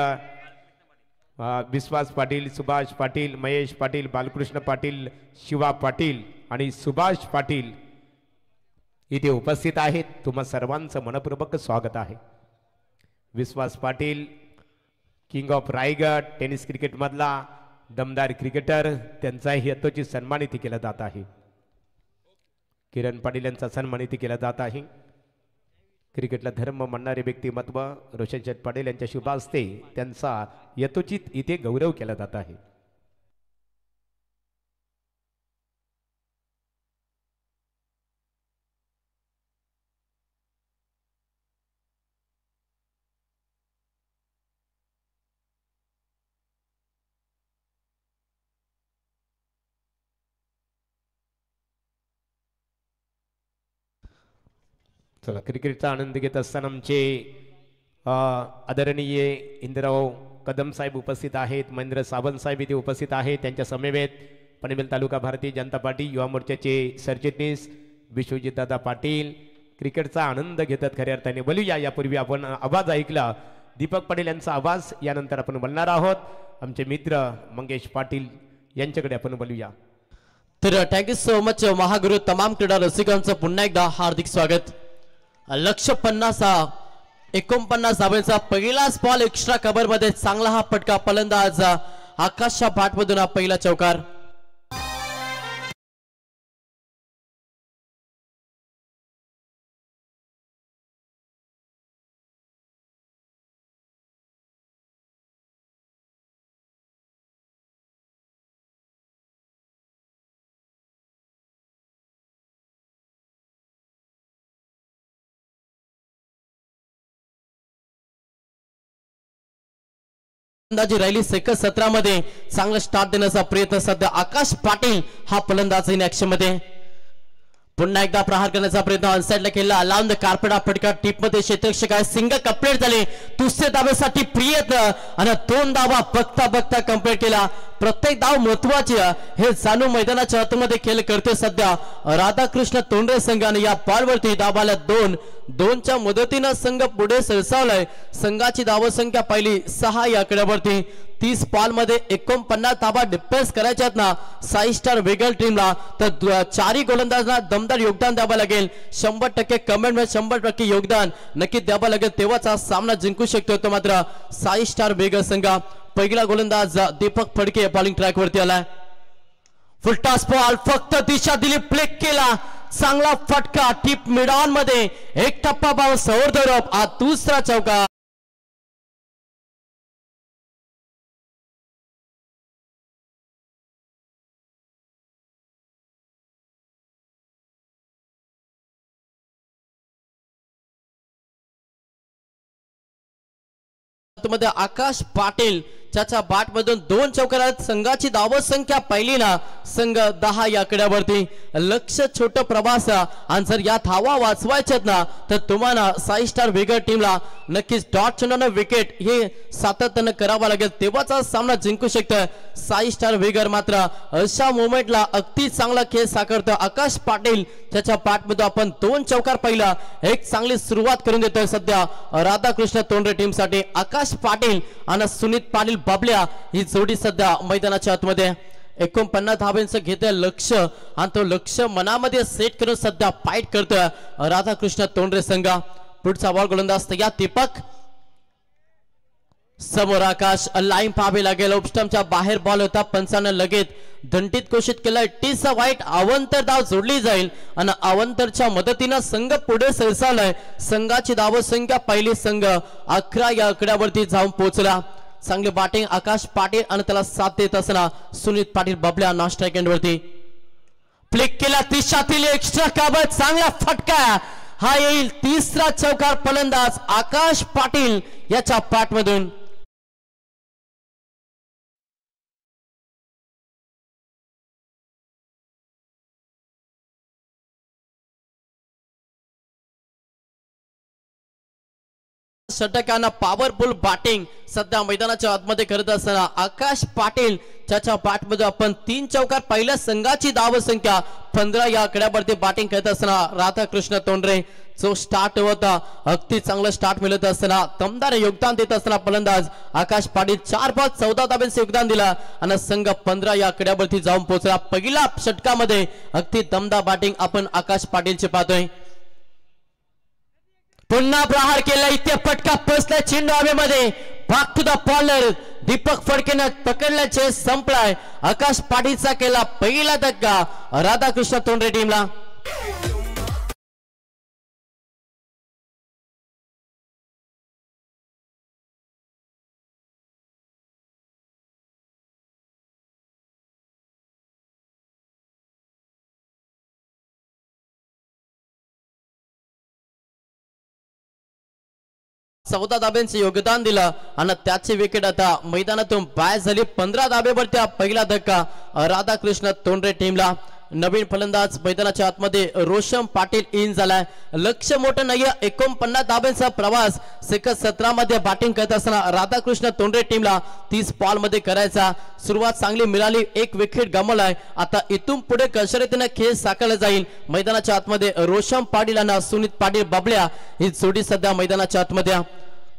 सुभाष पाटील, महेश पाटील, बालकृष्ण पाटील, शिवा पाटील आणि सुभाष पाटील इथे उपस्थित आहेत. तुम्हा सर्वांचं मनपूर्वक स्वागत आहे. Vishwas Patil king of Raigad tennis cricket मधला दमदार क्रिकेटर, त्यांचाही यथोचित सन्मानित केला जात आहे. किरण पाटील यांचा सन्मानित केला जात आहे. क्रिकेटला धर्म मानणारे व्यक्तिमत्व रोशन शेठ पाटील यांच्या शुभ हस्ते त्यांचा यथोचित इथे गौरव केला जात आहे. चला, क्रिकेटचा आनंद घेत असताना आमचे आदरणीय इंद्रराव कदम साहेब उपस्थित आहेत. महेंद्र सावंत साहेब इथे उपस्थित आहेत. त्यांच्या समवेत पनवेल तालुका भारतीय जनता पार्टी युवा मोर्चाचे सरचिटणीस विश्वजित दादा पाटील क्रिकेटचा आनंद घेतात खऱ्या अर्थाने. बोलूया यापूर्वी आपण आवाज ऐकला दीपक पाटील यांचा आवाज, यानंतर आपण बोलणार आहोत आमचे मित्र मंगेश पाटील यांच्याकडे आपण बोलूया. तर थँक्यू सो मच महागुरु. तमाम क्रीडा रसिकांचं पुन्हा एकदा हार्दिक स्वागत. लक्ष 49 धाब्यांचा पहिलाच बॉल एक्स्ट्रा कव्हर मध्ये चांगला हा फटका. फलंदाज आकाशच्या भाटमधून हा पहिला चौकार. फलंदाजी राहिली सेकंद 17 मध्ये. चांगला स्टार्ट देण्याचा प्रयत्न सध्या आकाश पाटील हा फलंदाज इन ऍक्शन मध्ये. पुन्हा एकदा प्रहार करण्याचा प्रयत्न ऑनसाइडला केला. अलाउंड कार्पेट फटका टीप मध्ये क्षेत्ररक्षक आहे. सिंगल कंप्लीट झाले. दुसऱ्या धाब्यासाठी प्रयत्न आणि 2 धावा बघता बघता कंप्लीट केला. प्रत्येक धाव महत्वाची हे जाणून मैदानाच्या आतमध्ये खेळ करते सध्या राधाकृष्ण तोंडरे संघ. आणि या बॉलवरती धावाला 2-2च्या मदतीनं संघ पुढे सरसावलाय. संघाची धावसंख्या पहिली 6 या आकड्यावरती. 30 बॉल मध्ये 49 धावा डिफेन्स करायच्यात ना 6 स्टार वेगल टीमला. तर 4 गोलंदाजांना दमदार योगदान द्यावं लागेल. 100% कमेंट मध्ये 100% योगदान नक्की द्यावं लागेल, तेव्हाच हा सामना जिंकू शकतो. तो मात्र 6 स्टार वेगल संघ. पहिला गोलंदाज दीपक फडके बॉलिंग ट्रॅक वरती आलाय. फुलटॉस बॉल फक्त दिशा दिली, प्लेक केला. चांगला फटका टीप मिड ऑन मध्ये. एक टप्पा बाव सौर धरप हा दुसरा चौका. मध्ये आकाश पाटील त्याच्या बॅट मधून 2 चौकारात. संघाची धावसंख्या पहिली ना संघ 10 या आकड्यावरती. लक्ष छोट प्रवास आणि जर या धावा वाचवायच्यात ना तर तुम्हाला 6 स्टार वेगर टीमला नक्कीच डॉट चुनवणं विकेट हे सातत्यानं करावं लागेल, तेव्हाच हा सामना जिंकू शकतं 6 स्टार वेगर. मात्र अशा मोमेंटला अगदी चांगला खेळ साकारतो आकाश पाटील. त्याच्या बॅट मध्ये आपण 2 चौकार पहिला. एक चांगली सुरुवात करून देतोय सध्या राधाकृष्ण तोंडरे टीम साठी. आकाश पाटील आणि सुनीत पाटील बाबल्या ही जोडी सध्या मैदानाच्या आतमध्ये. 49 धाब्यांचं घेतोय लक्ष आणि तो लक्ष मनामध्ये सेट करून सध्या फाईट करतोय राधाकृष्ण तोंडरे संघ. पुढचा बॉल गोलंदाज तयार दीपक. समोर आकाश लाईन पाहावी लागेल. उपस्टमच्या बाहेर बॉल होता. पंचानं लगेच दंडित घोषित केलाय. 30 वाईट अवंतर धाव जोडली जाईल आणि अवंतरच्या मदतीनं संघ पुढे सरसावलाय. संघाची धावसंख्या पहिली संघ 11 या आकड्यावरती जाऊन पोहोचला. चांगली बॅटिंग आकाश पाटील आणि त्याला साथ देत असताना सुनीत Patil Bablya non strike end वरती. फ्लिक केला. 30 एक्स्ट्रा काबत. चांगला फटका हा येईल. तिसरा चौकार फलंदाज आकाश पाटील याच्या बॅट मधून. षटकांना पॉवरफुल बॅटिंग सध्या मैदानाच्या आतमध्ये करत असताना आकाश पाटील त्याच्या बॅट मध्ये आपण 3 चौकार. पहिल्या संघाची धावसंख्या 15 या आकड्यावरती बॅटिंग करत असताना राधाकृष्ण तोंडरे जो स्टार्ट होता अगदी चांगला स्टार्ट मिळत असताना दमदार योगदान देत असताना फलंदाज आकाश पाटील 4 बॉल 14 धाब्यांचे योगदान दिला आणि संघ 15 या आकड्यावरती जाऊन पोहोचला. पहिल्या षटकामध्ये अगदी दमदार बॅटिंग आपण आकाश पाटीलचे पाहतोय. पुन्हा प्रहार केला. इथे फटका पोचला चेंडू हवेमध्ये. Back to the bowler Deepak फडकेने पकडल्याचे संपलाय. आकाश पाटीलचा केला पहिला धक्का राधाकृष्ण तोंडरे टीमला. चौदा धाब्यांचे योगदान दिलं आणि त्याचे विकेट आता मैदानातून बाहेर झाली. 15 धाब्यावरती पहिला धक्का राधाकृष्ण तोंडरे टीमला. नवीन फलंदाज मैदानाच्या आतमध्ये रोशन पाटील इन झालाय. लक्ष मोठं नाहीये, 49 धाब्यांचा प्रवास सेकंद 17 मध्ये बॅटिंग करत असताना राधाकृष्ण तोंडरे टीमला 30 बॉल मध्ये करायचा. सुरुवात चांगली मिळाली, एक विकेट गमावलाय. आता इथून पुढे कसरतीने खेळ साकारला जाईल. मैदानाच्या आतमध्ये रोशन पाटील आणि सुनीत पाटील बाबल्या ही जोडी सध्या मैदानाच्या आतमध्ये.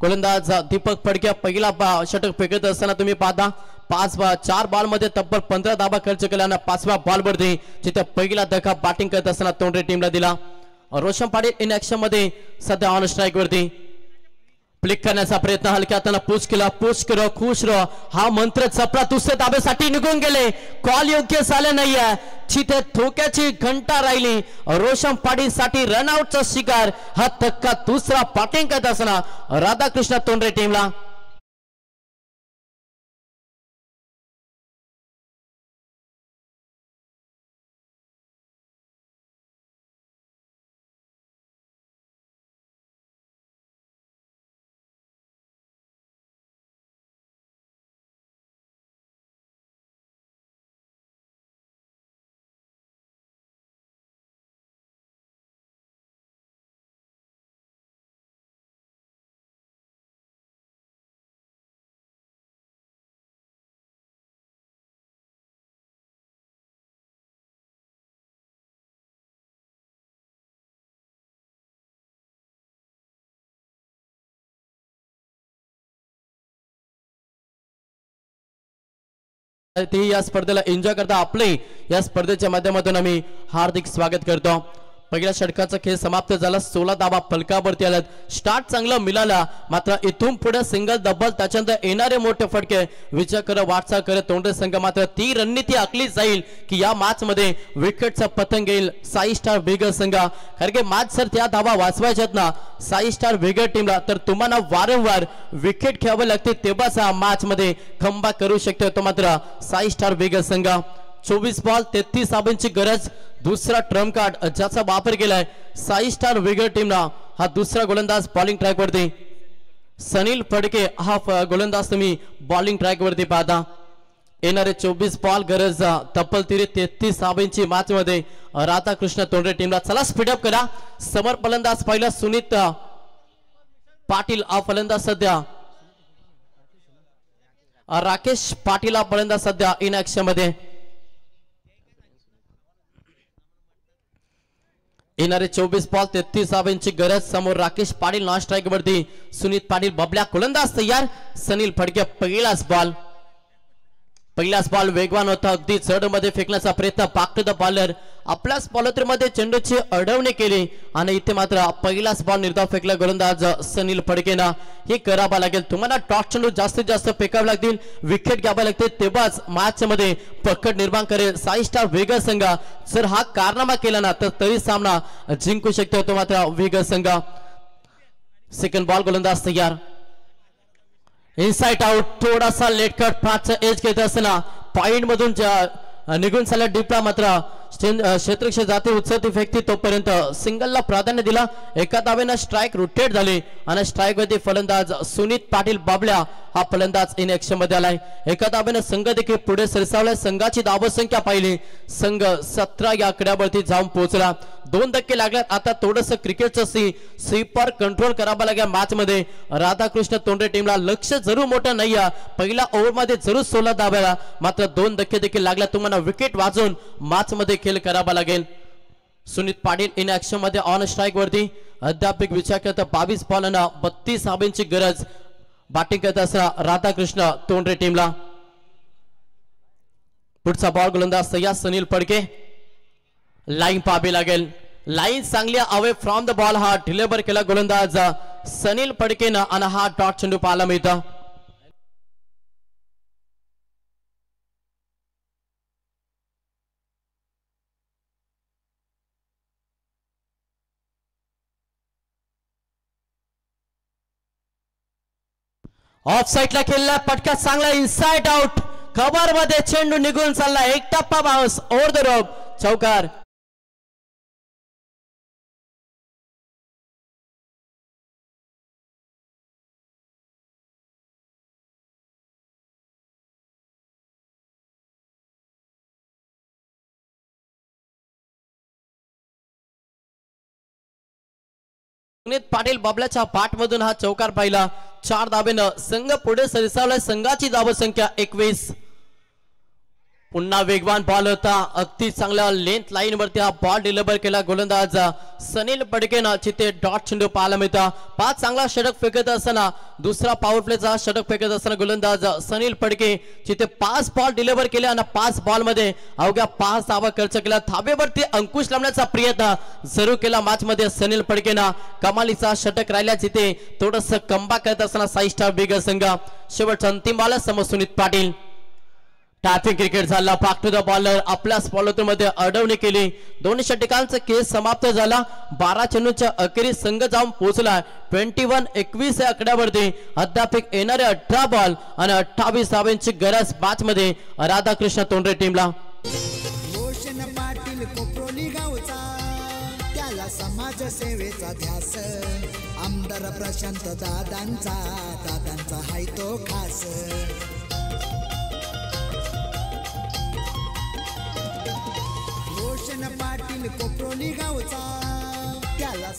गोलंदाज दीपक फडके पहिला षटक फेकत असताना तुम्ही पाहता 4 बॉल मध्ये तब्बल 15 धाबा खर्च केल्यानं 5व्या बॉल वरती जिथे पहिला धक्का बॅटिंग करत असताना तोंडरे टीमला दिला. रोशन पाटील इन ऍक्शन मध्ये सध्या ऑन स्ट्राईक वरती. फ्लिक करण्याचा प्रयत्न हलक्या हाताने पुश केला. पुश करो खुश रहो हा मंत्र चपला दुसऱ्या धाब्यासाठी निघून गेले. कॉल योग्य झाले नाहीये. जिथे धोक्याची घंटा राहिली. रोशन पाटील साठी रनआउटचा शिकार. हा धक्का दुसरा बॅटिंग करत असताना राधाकृष्ण तोंडरे टीमला. ती या स्पर्धेला एन्जॉय करता आपले या स्पर्धेच्या माध्यमातून आम्ही हार्दिक स्वागत करतो. पहिल्या षटकाचा खेळ समाप्त झाला. 16 धाबा फलकावरती आल्यात. स्टार्ट चांगला मिळाला, मात्र इथून पुढे सिंगल डबल त्याच्यानंतर येणारे मोठे फटके विचार करत वाटचाल करत तोंडरे संघ मात्र ती रणनीती आखली जाईल की या मॅच मध्ये विकेटचा पतंग येईल साई स्टार वेगर संघ. कारण की मॅच जर त्या धाबा वाचवायच्यात ना साई स्टार वेगर टीमला तर तुम्हाला वारंवार विकेट घ्यावे लागते, तेव्हाच हा मॅच मध्ये कमबॅक करू शकतो तो मात्र साई स्टार वेगर संघ. 24 बॉल 33 धाब्यांची गरज. दुसरा ट्रम्प कार्ड ज्याचा वापर केलाय साई स्टार वेगर टीमला. हा दुसरा गोलंदाज बॉलिंग ट्रॅक वरती. सनील फडके हा गोलंदाज तुम्ही बॉलिंग ट्रॅक वरती पाहता. येणारे 24 बॉल गरज तब्बल 33 धाब्यांची मॅच मध्ये राधाकृष्ण तोंडरे टीमला. चला स्पीडअप करा. समोर फलंदाज पहिला सुनीत पाटील हा फलंदाज सध्या. राकेश पाटील हा फलंदाज सध्या इन ऍक्शन मध्ये. येणारे 24 बॉल 33 धाब्यांची गरज. समोर राकेश पाटील नॉन स्ट्राईक वरती. सुनीत पाटील बबल्या गोलंदाज तयार. सनील फडके पहिलाच बॉल वेगवान होता, अगदी जड मध्ये फेकण्याचा प्रयत्न. Back to the bowler. आपल्याच बॉलर मध्ये चेंडूची अडवणी केली आणि इथे मात्र पहिलाच बॉल निर्धाव फेकला गोलंदाज सनील फडकेना. हे करावं लागेल तुम्हाला. टॉस चेंडू जास्तीत जास्त फेकावे लागतील, विकेट घ्यावे लागते, तेव्हाच मॅच मध्ये पकड निर्माण करेल साई स्टार वेगर संघ. जर हा कारनामा केला ना तर तरी सामना जिंकू शकतो तो मात्र वेगर संघ. सेकंड बॉल गोलंदाज तयार. Inside out. थोडासा लेट कट 5चा एज घेत असताना पॉइंट मधून निघून चालला डीपला मात्र क्षेत्रक्षे जाते उचलती फेकती तोपर्यंत सिंगलला प्राधान्य दिला. एका धावेनं स्ट्राईक रोटेट झाली आणि स्ट्राईक वरती फलंदाज सुनीत पाटील बाबल्या हा फलंदाज इन ऍक्शन मध्ये आलाय. एका धावेनं संघ देखील पुढे सरसावलाय. संघाची धावसंख्या पाहिली संघ 17 या आकड्यावरती जाऊन पोहोचला. 2 धक्के लागल्यात. आता थोडस क्रिकेटचं स्वीपर कंट्रोल करावं लागेल मॅच मध्ये. राधाकृष्ण तोंडरे टीमला लक्ष जरूर मोठं नाही. पहिल्या ओव्हर मध्ये जरूर 16 धाब्याला, मात्र 2 धक्के देखील लागल्या. तुम्हाला विकेट वाजवून मॅच मध्ये खेळ करावा लागेल. सुनीत पाटील इन ऍक्शन मध्ये ऑन स्ट्राईक वरती. अद्याप विचार करता 22 बॉलना 32 धाब्यांची गरज. बॅटिंग करत असताना राधाकृष्ण तोंडरे टीमला. पुढचा बॉल गोलंदाज तयार सनील फडके. लाईन पाहावी लागेल. लाईन चांगली अवे फ्रॉम द बॉल. हा डिलिव्हर केला गोलंदाज सनील फडकेनं आणि हा डॉट चेंडू पाहायला मिळतं. ऑफ साईडला खेळला पटका चांगला इनसाइड आउट. कव्हर मध्ये चेंडू निघून चालला. एक टप्पा बाउन्स ओव्हर द रोप. चौकार. सुनीत पाटील बाबल्याच्या पाठमधून हा चौकार पाहिला. 4 धाबेनं संघ पुढे सरसावलाय. संघाची धाव संख्या 21. पुन्हा वेगवान बॉल होता. अगदी चांगल्या लेंथ लाईन वरती हा बॉल डिलिव्हर केला गोलंदाज सनील पडकेनं. तिथे डॉट चेंडू पाहायला मिळता. 5 चांगला षटक फेकत असताना दुसरा पॉवर प्लेचा षटक फेकत असताना गोलंदाज सनील पडके तिथे 5 बॉल डिलिव्हर केले आणि 5 बॉल मध्ये अवघ्या 5 धावा खर्च केला. धाबेवरती अंकुश लावण्याचा प्रयत्न जरूर केला मॅच मध्ये सनील पडकेनं. कमालीचा षटक राहिला. तिथे थोडस कंबॅक करत असताना 6 स्टार बिग संघ. शेवटचा अंतिम बॉल समोर सुनीत पाटील. टॅपिंग क्रिकेट झाला. Back to the bowler. आपल्या स्पॉलर मध्ये अडवणी केली. दोन्ही षटकांचा खेळ समाप्त झाला. 12 चेंडूच्या अखेरी संघ जाऊन पोहोचला. 21-21 या आकड्यावरती अद्याप येणारे 18 बॉल आणि 28 धावांची गरज मॅच मध्ये राधाकृष्ण तोंडरे टीमला. भूषण पाटील कोपरोली गावचा त्याला समाज सेवेचा ध्यास. आमदार प्रशांत दादांचा हाय तो खास. भूषण पाटील कोपरोली गावचा त्याला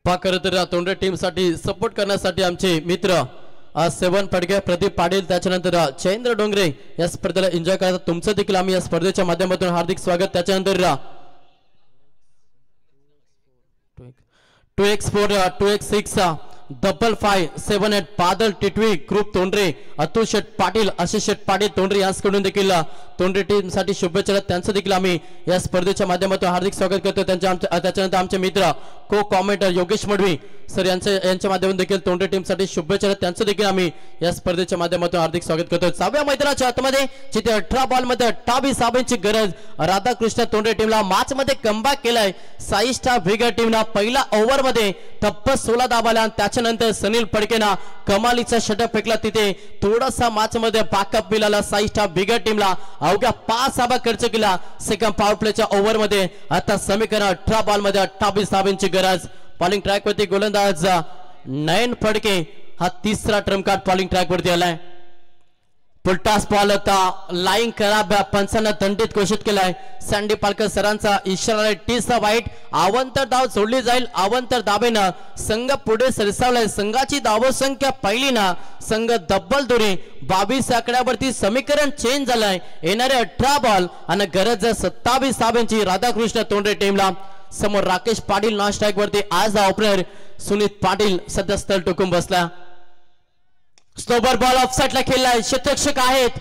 खरं तर तोंडरे टीम साठी सपोर्ट करण्यासाठी आमचे मित्र 7 पडके प्रदीप पाटील त्याच्यानंतर चैंद्र डोंगरे या स्पर्धेला एन्जॉय करतात. तुमचं देखील आम्ही या स्पर्धेच्या माध्यमातून हार्दिक स्वागत. त्याच्यानंतर 2x4 2x6 557 Badal Titwi group Tondare Atul Sheth Patil Ashish Sheth Patil Tondare यांच्याकडून देखील तोंडरे टीम साठी शुभेच्छा. त्यांचं देखील आम्ही या स्पर्धेच्या माध्यमातून हार्दिक स्वागत करतो. त्याच्यानंतर आमचे मित्र को कॉमेंटर योगेश मडवी सर यांच्या माध्यमातून देखील तोंडरे टीम साठी शुभेच्छा. त्यांचं देखील आम्ही या स्पर्धेच्या माध्यमातून हार्दिक स्वागत करतो. 6व्या मैदानाच्या आतमध्ये जिथे 18 बॉल मध्ये 28 धावांची गरज राधाकृष्ण तोंडरे टीमला. मॅच मध्ये कमबॅक केलाय 6 स्टार बिगर टीमला. पहिल्या ओव्हर मध्ये तब्बल 16 धावा. त्याच्यानंतर सनील पडकेना कमालीचा षटक फेकला. तिथे थोडासा मॅच मध्ये बॅकअप मिळाला 6 स्टार बिगर टीमला. अवघ्या 5 धावा खर्च केला सेकंड पॉवर प्लेच्या ओव्हर मध्ये. आता समीकरण 18 बॉल मध्ये 28 धावांची गरज. बॉलिंग ट्रॅक वरती गोलंदाज नयन फडके हा तिसरा ट्रम्प कार्ड बॉलिंग ट्रॅक वरती आलाय. पुलटास बॉल होता. लाईन खराब. पंचांना दंडित घोषित केलाय. सँडी पालकर सरांचा इशारा. 30 वाईट. अवंतर धाव सोडली जाईल. अवंतर धावेनं संघ पुढे सरसावलाय. संघाची धाव संख्या पहिलीना संघ डबल दुरी 22 आकड्यावरती समीकरण चेंज झालंय. येणारे 18 बॉल आणि गरज 27 धावांची राधाकृष्ण तोंडरे टीमला. समोर राकेश पाटील नॉन स्ट्राईक वरती. आज ओपनर सुनीत पाटील सध्या स्थळ टोकून बसला. स्लोबर बॉल ऑफसाइडला खेळलाय. क्षेत्ररक्षक आहेत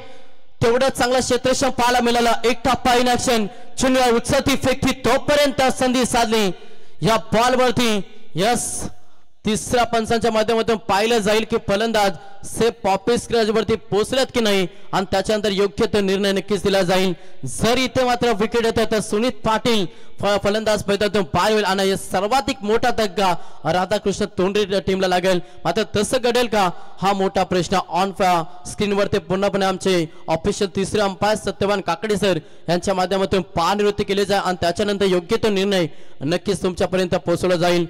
तेवढं चांगलं क्षेत्ररक्षण पाहायला मिळालं. एक टप्पा इन ऍक्शन. चुन्या उचलती फेकती तोपर्यंत संधी साधली या बॉल वरती. यस तिसऱ्या पंचांच्या माध्यमातून पाहिलं जाईल की फलंदाज सेफ पॉपिस वरती पोहोचलेत की नाही आणि त्याच्यानंतर योग्य तो निर्णय नक्कीच दिला जाईल. जर इथे मात्र विकेट येतात तर सुनीत पाटील फलंदाज पैदातून पार होईल आणि सर्वाधिक मोठा धक्का राधाकृष्ण तोंडरे टीमला लागेल. मात्र तसं घडेल का हा मोठा प्रश्न. ऑन स्क्रीनवरती पूर्णपणे आमचे ऑफिशियल तिसरे अंपायर सत्यवान काकडे सर यांच्या माध्यमातून पार निवृत्ती केली जाईल आणि त्याच्यानंतर योग्य तो निर्णय नक्कीच तुमच्यापर्यंत पोहोचवला जाईल.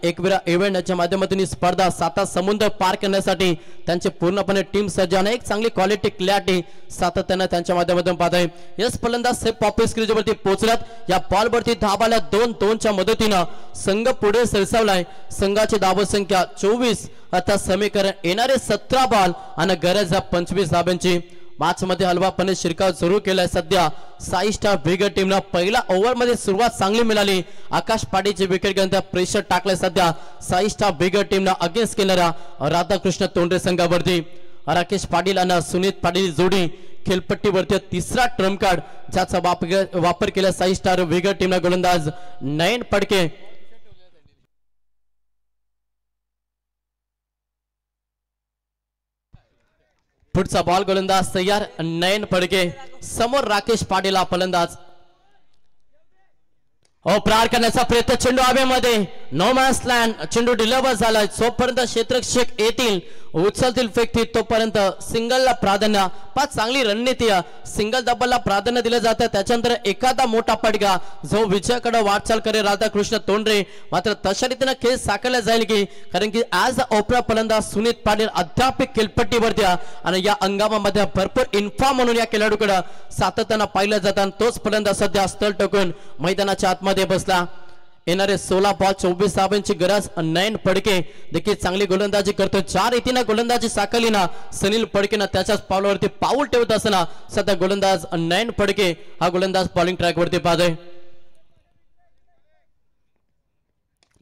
एकविरा इव्हेंट याच्या माध्यमातून ही स्पर्धा 7 समुद्र पार करण्यासाठी त्यांचे पूर्णपणे टीम सज्ज आणि एक चांगली क्वालिटी क्लॅरिटी सातत्याने त्यांच्या माध्यमातून पाहत आहे. यस फलंदाज सेफ पॉपिस क्रीजवरती पोहोचल्यात. या बॉलवरती धाबाला 2-2च्या मदतीनं संघ पुढे सरसावलाय. संघाची धाव संख्या 24. आता समीकरण येणारे 17 बॉल आणि गरज 25 धाब्यांची. मॅच मध्ये हलवापणे शिरकाव सुरू केलाय. सध्या 6 स्टार बिगर टीमला पहिल्या ओव्हर मध्ये सुरुवात चांगली मिळाली. आकाश पाटीलची विकेट घेऊन त्या प्रेशर टाकलाय. सध्या 6 स्टार बिगर टीमला अगेन्स्ट केणारा राधाकृष्ण तोंडरे संघावरती राकेश पाटील आणि सुनीत पाटील जोडी खेळपट्टीवरती तिसरा ट्रम्प कार्ड ज्याचा वापर केला 6 स्टार बिगर टीमला गोलंदाज नयन पडके. पुढचा बॉल गोलंदाज तयार नयन पडके. समोर राकेश पाटील फलंदाज. प्रहार करण्याचा प्रयत्न. चेंडू हवेमध्ये नो मॅन्स लँड चेंडू डिलिव्हर झालाय जोपर्यंत क्षेत्ररक्षक येतील उचलतील फेकतील तोपर्यंत सिंगलला प्राधान्य. पाच चांगली रणनीती सिंगल डबलला प्राधान्य दिलं जातं त्याच्यानंतर एखादा मोठा फटका जो विजयाकडे वाटचाल करेल राधाकृष्ण तोंडरे. मात्र तशा रीतीने खेळ साकारला जाईल की कारण की ॲज अ ओपनर फलंदाज सुनीत पाटील अद्याप खेळपट्टीवरती आणि या हंगामामध्ये भरपूर इन्फॉर्म म्हणून या खेळाडूकडे सातत्यानं पाहिलं जातं. तोच फलंदाज सध्या स्थळ टोकून मैदानाच्या आतमध्ये बसला. येणारे 16 बॉल 24 धावांची गरज. नयन फडके देखील चांगली गोलंदाजी करतो. चार रीतीने गोलंदाजी साकारली ना सुनील फडकेनं त्याच्याच पावलावरती पाऊल ठेवत असताना सध्या गोलंदाज नयन फडके हा गोलंदाज बॉलिंग ट्रॅक वरती पाहतोय.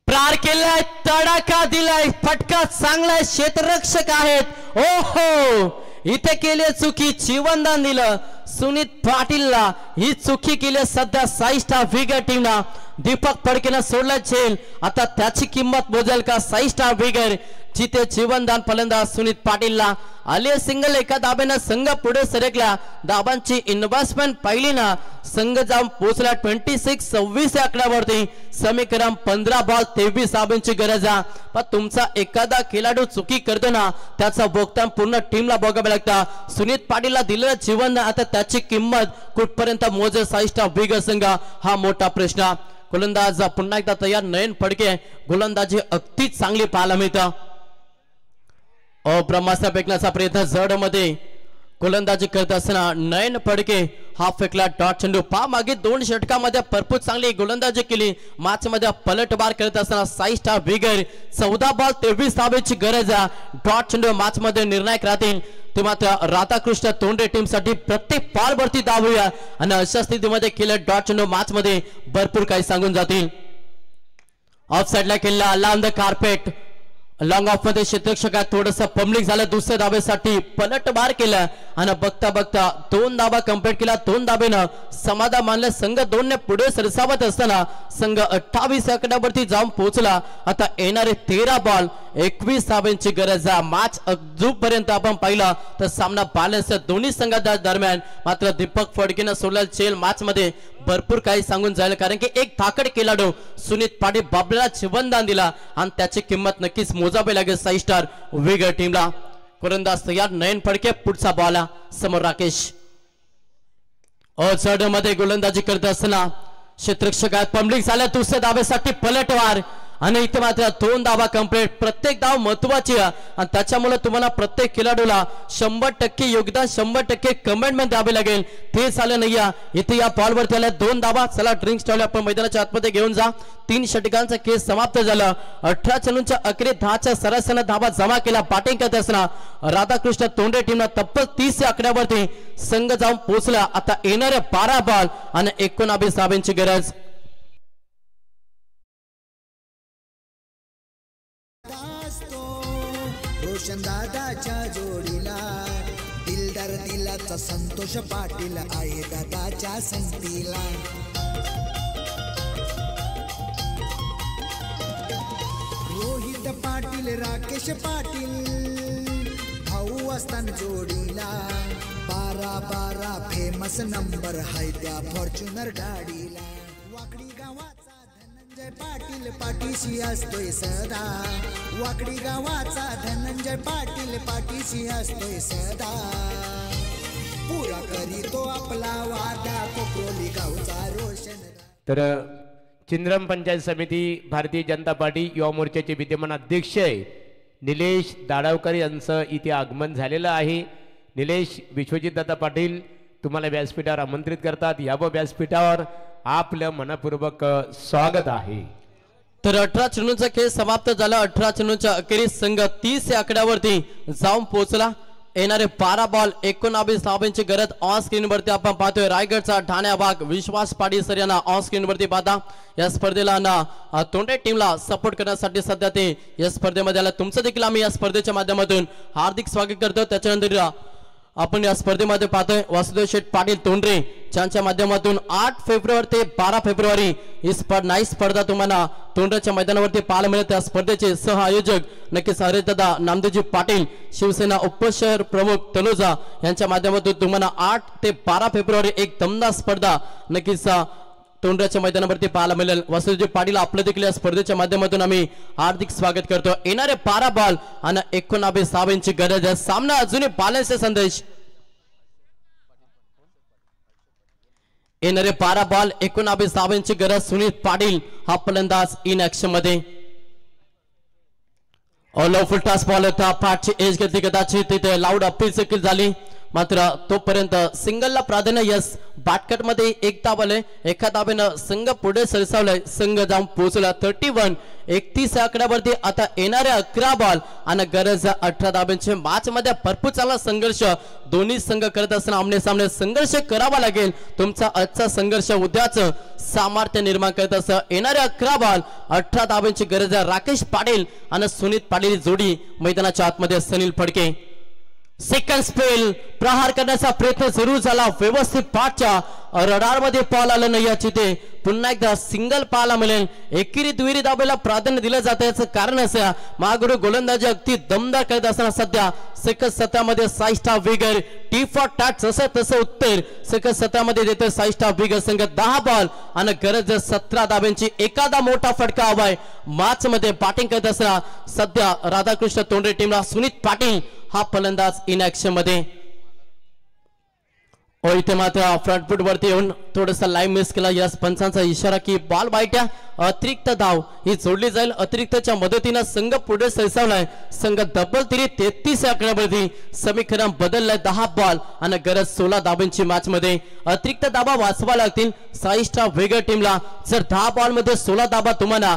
प्रार केलाय तडाखा दिलाय फटका चांगला क्षेत्ररक्षक आहेत. ओहो इथे केले चुकी जीवनदान दिलं सुनीत पाटीलला. ही चुकी केली सध्या 6 स्टार विगर टीमला. दीपक फडकेनं सोडला झेल. आता त्याची किंमत मोजेल का 6 स्टार विगर जिथे जीवनदान फलंदाज सुनीत पाटीलला. आले सिंगल एका दाब्यानं संघ पुढे सरकला. दाबांची इन्व्हेस्टमेंट पाहिली ना संघ जाऊन पोहोचला 26-26 या आकड्यावरती. समीकरण 15 बॉल 23 धावांची गरज आहे. पण तुमचा एखादा खेळाडू चुकी करतो ना त्याचा भोगतान पूर्ण टीमला भोगावे लागतं. सुनीत पाटीलला दिलेलं जीवनदान आता त्याची किंमत कुठपर्यंत मोजेल 6 स्टार विगर संघ हा मोठा प्रश्न. गोलंदाज पुन्हा एकदा तयार. नयन फडके गोलंदाजी अगदी चांगली पाहायला मिळतं. ब्रह्मास्त्र फेकण्याचा प्रयत्न जड मध्ये गोलंदाजी करत असताना नयन फडके हा फेकला डॉट चेंडू. मागे 2 षटकामध्ये भरपूर चांगली गोलंदाजी केली. मॅच मध्ये पलटवार करत असताना 6 स्टार विगर 14 बॉल 23 धावेची गरज आहे. डॉट चेंडू मॅच मध्ये निर्णायक राहतील. ते मात्र राधाकृष्ण तोंडरे टीम साठी प्रत्येक बॉल वरती धावूया आणि अशा स्थितीमध्ये केलं डॉट चेंडू मॅच मध्ये भरपूर काही सांगून जातील. ऑफ साइडला केला लांब द कार्पेट लॉंग ऑफ मध्ये क्षेत्ररक्षकात थोडस पब्लिक झालं. दुसऱ्या धाब्यासाठी पलटवार केला आणि बघता बघता 2 धाबा कंप्लीट केला. 2 धाब्यानं समाधान मानलं. संघ 2 ने पुढे सरसावत असताना संघ 28 आकड्यावरती जाऊन पोहोचला. आता येणारे 13 बॉल 21 धाब्यांची गरज आहे. मॅच अजूनपर्यंत आपण पाहिला तर सामना बॅलन्स दोन्ही संघाच्या दरम्यान. मात्र दीपक फडकेनं सोडलेला चेल मॅच मध्ये भरपूर काही सांगून जाईल कारण की एक धाकड खेळाडू सुनीत पाटील बाबल्याला जीवनदान दिला आणि त्याची किंमत नक्कीच मोजावी लागेल 6 स्टार विगर टीमला. गोलंदाज तयार. नयन फडके पुढचा बॉल समोर राकेश. चढ मध्ये गोलंदाजी करत असताना क्षेत्ररक्षकात पब्लिक झाल्या. दुसऱ्या धाब्यासाठी पलटवार आणि इथे मात्र 2 धावा कंप्लीट. प्रत्येक धाव महत्वाची आहे आणि त्याच्यामुळे तुम्हाला प्रत्येक खेळाडूला 100% योगदान 100% कमेंटमेंट द्यावे लागेल. ते झालं नाही. इथे या बॉलवर त्याला 2 धावा. चला ड्रिंक्स ठेवले आपण मैदानाच्या आतमध्ये घेऊन जा. 3 षटकांचा खेळ समाप्त झाला. 18 चेंडूंच्या अखेरीत 10च्या सरासरी धावा जमा केला. बॅटिंग करत असताना राधाकृष्ण तोंडरे टीमला तब्बल 30 आकड्यावरती संघ जाऊन पोहोचला. आता येणारे 12 बॉल आणि 19 धावांची गरज. रोशन दादाच्या जोडीला दिलदार दिलाचा संतोष पाटील आहे दादाच्या संगतीला. रोहित पाटील राकेश पाटील भाऊ असताना जोडीला. 12 फेमस नंबर हाय त्या फॉर्च्युनर गाडीला. वाकडी गावाचा धनंजय पाटील पाठीशी असतोय सदा. वाकडी गावाचा धनंजय पाटील पाठीशी असतोय सदा. पुरा करीतो आपला वादा कोपरोली गावचा रोशन. तर चिंद्रम पंचायत समिती भारतीय जनता पार्टी युवा मोर्चाचे विद्यमान अध्यक्ष निलेश दाडावकर यांचं इथे आगमन झालेलं आहे. निलेश विश्वजित दादा पाटील तुम्हाला व्यासपीठावर आमंत्रित करतात. यावं व्यासपीठावर आपलं मनपूर्वक स्वागत आहे. तर 18 चेंडूंचा खेळ समाप्त झाला. 18 चेंडूंच्या अखेरीस संघ 30 या आकड्यावरती जाऊन पोहोचला. येणारे 12 बॉल 19 धावांची गरज. ऑन स्क्रीन वरती आपण पाहतोय रायगडचा ठाण्या भाग विश्वास पाटील सर यांना ऑन स्क्रीन वरती पाहता. या स्पर्धेला ना तोंडे टीमला सपोर्ट करण्यासाठी सध्या ते या स्पर्धेमध्ये आला. तुमचं देखील आम्ही या स्पर्धेच्या माध्यमातून हार्दिक स्वागत करतो. त्याच्यानंतर आपण या स्पर्धेमध्ये पाहतोय वासुदेव शेठ पाटील तोंडरे ज्यांच्या माध्यमातून 8 फेब्रुवारी ते 12 फेब्रुवारी ही स्पर्धा तुम्हाला तोंडरेच्या मैदानावरती पाहायला मिळेल. त्या स्पर्धेचे सह आयोजक नक्कीच हरिदादा नामदेवजी पाटील शिवसेना उपशहर प्रमुख तनुजा यांच्या माध्यमातून तुम्हाला 8 ते 12 फेब्रुवारी एक दमदार स्पर्धा नक्कीच तोंडऱ्याच्या मैदानावरती पाहायला मिळेल. वसुदेव पाटील आपलं देखील या स्पर्धेच्या माध्यमातून आम्ही हार्दिक स्वागत करतो. येणारे 12 बॉल आणि 19 धावांची गरज आहे. सामना अजूनही बॅलन्सचे संदेश. येणारे 12 बॉल 19 धावांची गरज. सुनील पाटील हा फलंदाज इन ऍक्शन मध्ये. ऑल फुल टॉस बॉल होता. पाठची एज घेतली कदाचित तिथे लाऊड अपील देखील झाली, मात्र तोपर्यंत सिंगलला प्राधान्य. यस बाटकट मध्ये एक धाव आले. एका धावेनं संघ पुढे सरसावलाय. संघ जाऊन पोहोचला 31 आकड्यावरती. आता येणारे 11 बॉल आणि गरज 18 धाब्यांचे. मॅच मध्ये भरपूर चांगला संघर्ष दोन्ही संघ करत असताना आमने सामने संघर्ष करावा लागेल. तुमचा आजचा संघर्ष उद्याचं सामर्थ्य निर्माण करत असं. येणारे 11 बॉल 18 धाब्यांची गरज आहे. राकेश पाटील आणि सुनील पाटील जोडी मैदानाच्या आतमध्ये. सनील फडके सेकंड स्पेल प्रहार करण्याचा प्रयत्न सुरू झाला. व्यवस्थित पाठच्या रडार मध्ये बॉल आलं नाही याची ते पुन्हा एकदा सिंगल पाहायला मिळेल. एकेरी दुहेरी धावेला प्राधान्य दिलं जातं याचं कारण असं महागुरु गोलंदाजी अगदी दमदार करत असताना सध्या सेकंड सत्रामध्ये 6 star vigour T for tat जसं तसं उत्तर सेकंड सत्रामध्ये देतोय 6 स्टार विगर. संघ 10 बॉल आणि गरज 17 धाब्यांची. एखादा मोठा फटका हवाय. मॅच मध्ये बॅटिंग करत असताना सध्या राधाकृष्ण तोंडरे टीमला सुनील पाटील हा फलंदाज इन ऍक्शन मध्ये. इथे मात्र फ्रंट फूट वरती येऊन थोडासा लाईव्ह मिस केला. यास पंचांचा इशारा की बॉल बाईट अतिरिक्त धाव ही जोडली जाईल. अतिरिक्तच्या मदतीनं संघ पुढे सरसावलाय. संघ डबल तिरी 33 आकड्यावरती समीकरण बदललंय. 10 बॉल आणि गरज 16 धाबांची मॅच मध्ये. अतिरिक्त धाबा वाचवा लागतील 6 स्टार वेगर टीमला. जर 10 बॉल मध्ये 16 धाबा तुम्हाला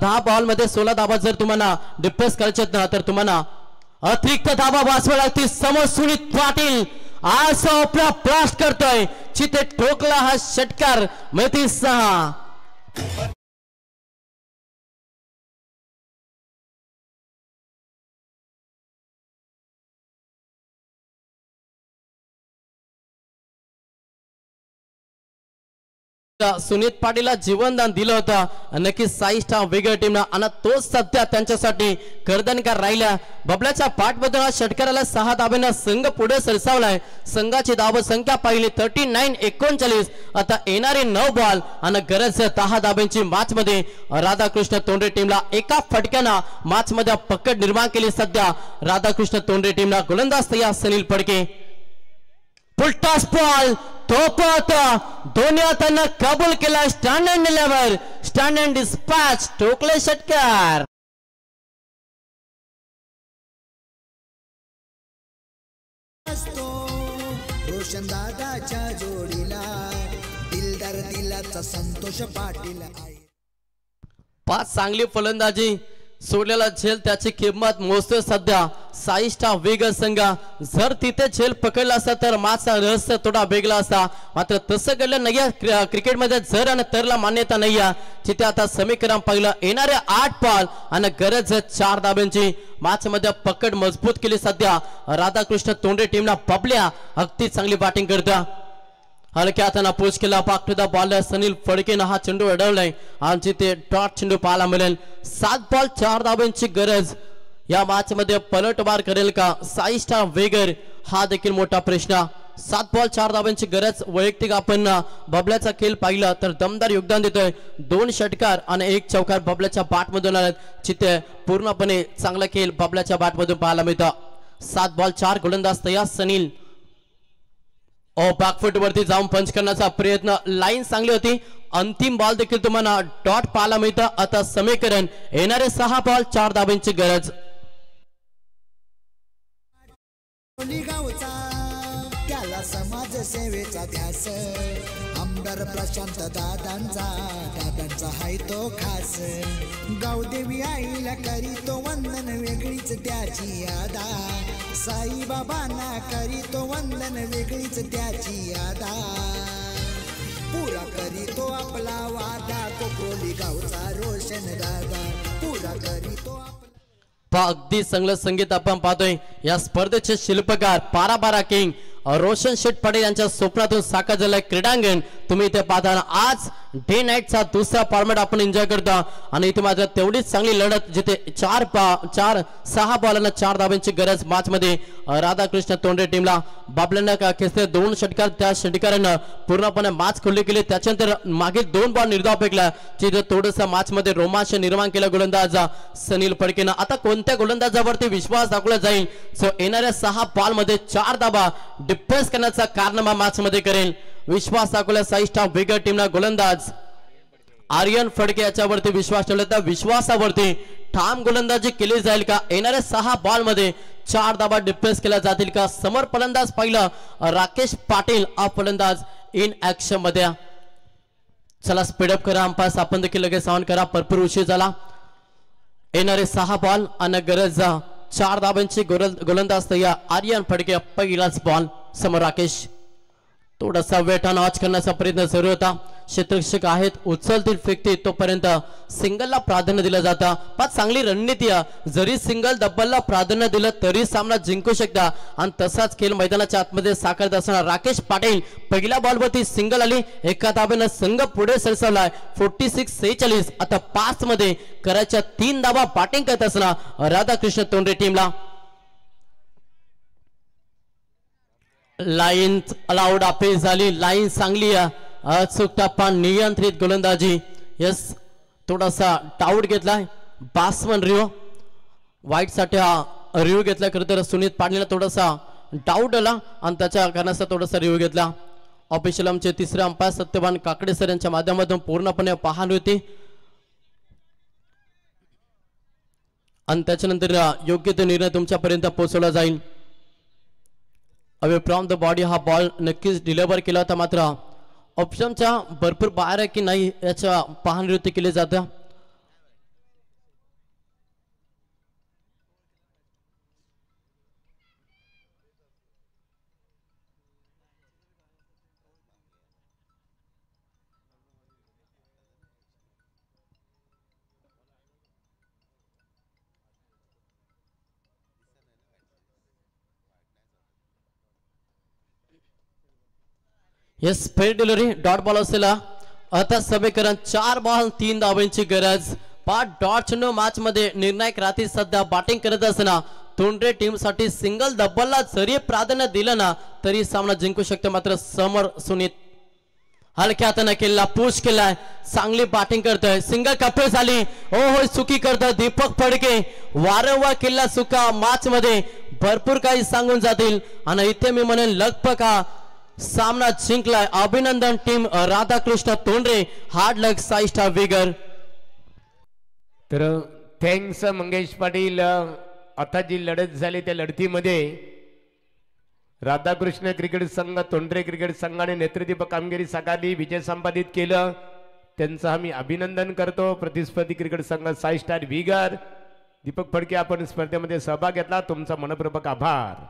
10 बॉल मध्ये 16 धाबा जर तुम्हाला डिप्रेस करायचे ना तर तुम्हाला अतिरिक्त धाबा वाचवा लागतील. समोर सुनील पाटील आज आपला ब्लास्ट करतोय. चिते ठोकला हा षटकार. मिळतील 6. सुनील पाटीलला जीवनदान दिलं होतं नक्कीच 6 स्टार वेगळ्या टीमला आणि तोच सध्या त्यांच्यासाठी कर्दनकार राहिला. बबल्याच्या पाठमधून षटकाराला 6 धाब्यांना संघ पुढे सरसावलाय. संघाची धाव संख्या पाहिली 39-39. आता येणारे 9 बॉल आणि गरज 10 धाब्यांची. मॅच मध्ये राधाकृष्ण तोंडरे टीमला एका फटक्यानं मॅच मध्ये पकड निर्माण केली. सध्या राधाकृष्ण तोंडरे टीमला गोलंदाज तयार सनील फडके. फुलटॉस बॉल तोपत दोन्ही हातांना कबूल केला. स्टँडर्ड नेल्यावर स्टँडर्ड डिस्पॅच ठोकले षटकार. रोशन दादाच्या जोडीला दिलदार दिलाचा संतोष पाटील. 5 चांगली फलंदाजी सोडलेला झेल त्याची किंमत मोजतोय सध्या 6 स्टार वेगळ संघ. जर तिथे झेल पकडला असता तर माचा रहस्य थोडा वेगळा असता, मात्र तसं घडलं नाहीये. क्रिकेटमध्ये जर आणि तरला मान्यता नाहीये. तिथे आता समीकरण पाहिलं येणारे 8 बॉल आणि गरज 4 धाब्यांची. मॅच मध्ये पकड मजबूत केली सध्या राधाकृष्ण तोंडरे टीमला. बबल्या अगदी चांगली बॅटिंग करता. हलक्या हाताना पोच केला. पाक टू द बॉल सनील फडकेनं हा चेंडू अडवलाय आणि ते डॉट चेंडू पाहायला मिळेल. 7 बॉल 4 धाब्यांची गरज. या मॅच मध्ये पलटवार करेल का 6 स्टार वेगर हा देखील मोठा प्रश्न. 7 बॉल 4 धाब्यांची गरज. वैयक्तिक आपण बबल्याचा खेळ पाहिला तर दमदार योगदान देतोय. 2 षटकार आणि 1 चौकार बबल्याच्या बॅट मधून आलेत. चित्ते पूर्णपणे चांगला खेळ बबल्याच्या बॅट मधून पाहायला मिळतं. 7 बॉल 4 गोलंदाज तयार सनील. बॅकफुट वरती जाऊन पंच करण्याचा प्रयत्न. लाईन चांगली होती. अंतिम बॉल देखील तुम्हाला डॉट पाहायला मिळतं. आता समीकरण येणारे 6 बॉल 4 धाब्यांची गरज. गावचा त्याला समाज सेवेचा ध्यास. आमदार प्रशांत दादांचा हाय तो खास. गावदेवी आईला करीतो वंदन वेगळीच त्याची यादा. साईबाबांना करीतो वंदन वेगळीच त्याची यादा. पुरा करीतो आपला वादा कोपरोली गावचा रोशन दादा. पुरा करीतो अगदी चांगलं संगीत आपण पाहतोय. या स्पर्धेचे शिल्पकार पाराबारा किंग रोशन शेठ पाटील यांच्या स्वप्नातून साकार झालंय क्रीडांगण. तुम्ही इथे पाहताना आज डे नाईटचा दुसरा फॉर्मॅट आपण एन्जॉय करता आणि इथे मात्र तेवढीच चांगली लढत जिथे 6 बॉलांना 4 धाब्यांची गरज मॅच मध्ये राधाकृष्ण तोंडरे टीमला बाबल्यानं खेचले 2 षटकार. त्या षटकारानं पूर्णपणे मॅच खुल्ली केली. त्याच्यानंतर मागील 2 बॉल निर्धाव फेकला जिथे थोडंसं मॅच मध्ये रोमांच निर्माण केला गोलंदाज सनील फडकेनं. आता कोणत्या गोलंदाजावरती विश्वास दाखवला जाईल सो येणाऱ्या 6 बॉल मध्ये 4 धाबा डिफेन्स करण्याचा कारनामा मॅच मध्ये करेल. विश्वास दाखवला साई स्टार वेगर टीमला गोलंदाज आर्यन फडके याच्यावरती विश्वास ठेवला. त्या विश्वासावरती ठाम गोलंदाजी केली जाईल का? येणाऱ्या 6 बॉल मध्ये 4 धाबा डिफेन्स केल्या जातील का? समोर फलंदाज पहिलं राकेश पाटील हा फलंदाज इन ऍक्शन मध्ये. चला स्पीडअप करा अंपायर आपण देखील लगेच ऑन करा. भरपूर उशीर झाला. येणारे 6 बॉल आणि गरज 4 धाब्यांची गोलंदाज तयार आर्यन फडके. पहिलाच बॉल समोर राकेश थोडासा वेट ऑन ऑच करण्याचा प्रयत्न सुरू होता. क्षेत्ररक्षक आहेत उचलतील फेकतील तोपर्यंत सिंगलला प्राधान्य दिलं जातं. पण चांगली रणनीती आहे. जरी सिंगल डबलला प्राधान्य दिलं तरी सामना जिंकू शकता आणि तसाच खेळ मैदानाच्या आतमध्ये साकारत असताना राकेश पाटील पहिल्या बॉलवरती सिंगल आली. एका धाब्यानं संघ पुढे सरसावलाय 46-46. आता 5 मध्ये करायच्या 3 धाबा बॅटिंग करत असताना राधाकृष्ण तोंडरे टीमला लाईन अलाउड अपील झाली. लाईन चांगली अचूक टप्पा नियंत्रित गोलंदाजी. यस थोडासा डाऊट घेतलाय बासमन रिओ वाईट साठी हा रिव्ह्यू घेतला. खरं तर सुनीत पाडलेला थोडासा डाऊट आला आणि त्याच्या कारणाचा थोडासा रिव्ह्यू घेतला. ऑफिशियल आमचे तिसरे अंपायर सत्यवान काकडे सर यांच्या माध्यमातून पूर्णपणे पाहणी होती आणि त्याच्यानंतर योग्य तो निर्णय तुमच्यापर्यंत पोहोचवला जाईल. अवे फ्रॉम द बॉडी हा बॉल नक्कीच डिलिव्हर केला होता. मात्र ऑप्शनच्या भरपूर बाहेर आहे की नाही याच्या पाहणी केली जातं. येस फेर डिलिव्हरी डॉट बॉल असेला. आता समीकरण 4 बॉल 3 धावांची गरज. 5 डॉट मॅच मध्ये निर्णायक रात्री सध्या बॅटिंग करत असताना तोंडरे टीम साठी सिंगल डबलला जरी प्राधान्य दिलं ना तरी सामना जिंकू शकतो. मात्र समोर सुनीत हलक्या हाताने केला पुश केलाय. चांगली बॅटिंग करतोय. सिंगल कप्पे झाली. हो हो चुकी करतोय दीपक फडके. वारंवार केला चुका मॅच मध्ये भरपूर काही सांगून जातील आणि इथे मी म्हणेन लगपका सामना जिंकलाय. अभिनंदन टीम राधाकृष्ण तोंडरे. हार्ड लक साई स्टार विगर. तर थँक्स मंगेश पाटील. आता जी लढत झाली त्या लढतीमध्ये राधाकृष्ण क्रिकेट संघ तोंडरे क्रिकेट संघाने नेतृत्व कामगिरी साकारली विजय संपादित केलं. त्यांचं आम्ही अभिनंदन करतो. प्रतिस्पर्धी क्रिकेट संघ साई स्टार विगर दीपक फडके आपण स्पर्धेमध्ये सहभाग घेतला तुमचा मनपूर्वक आभार.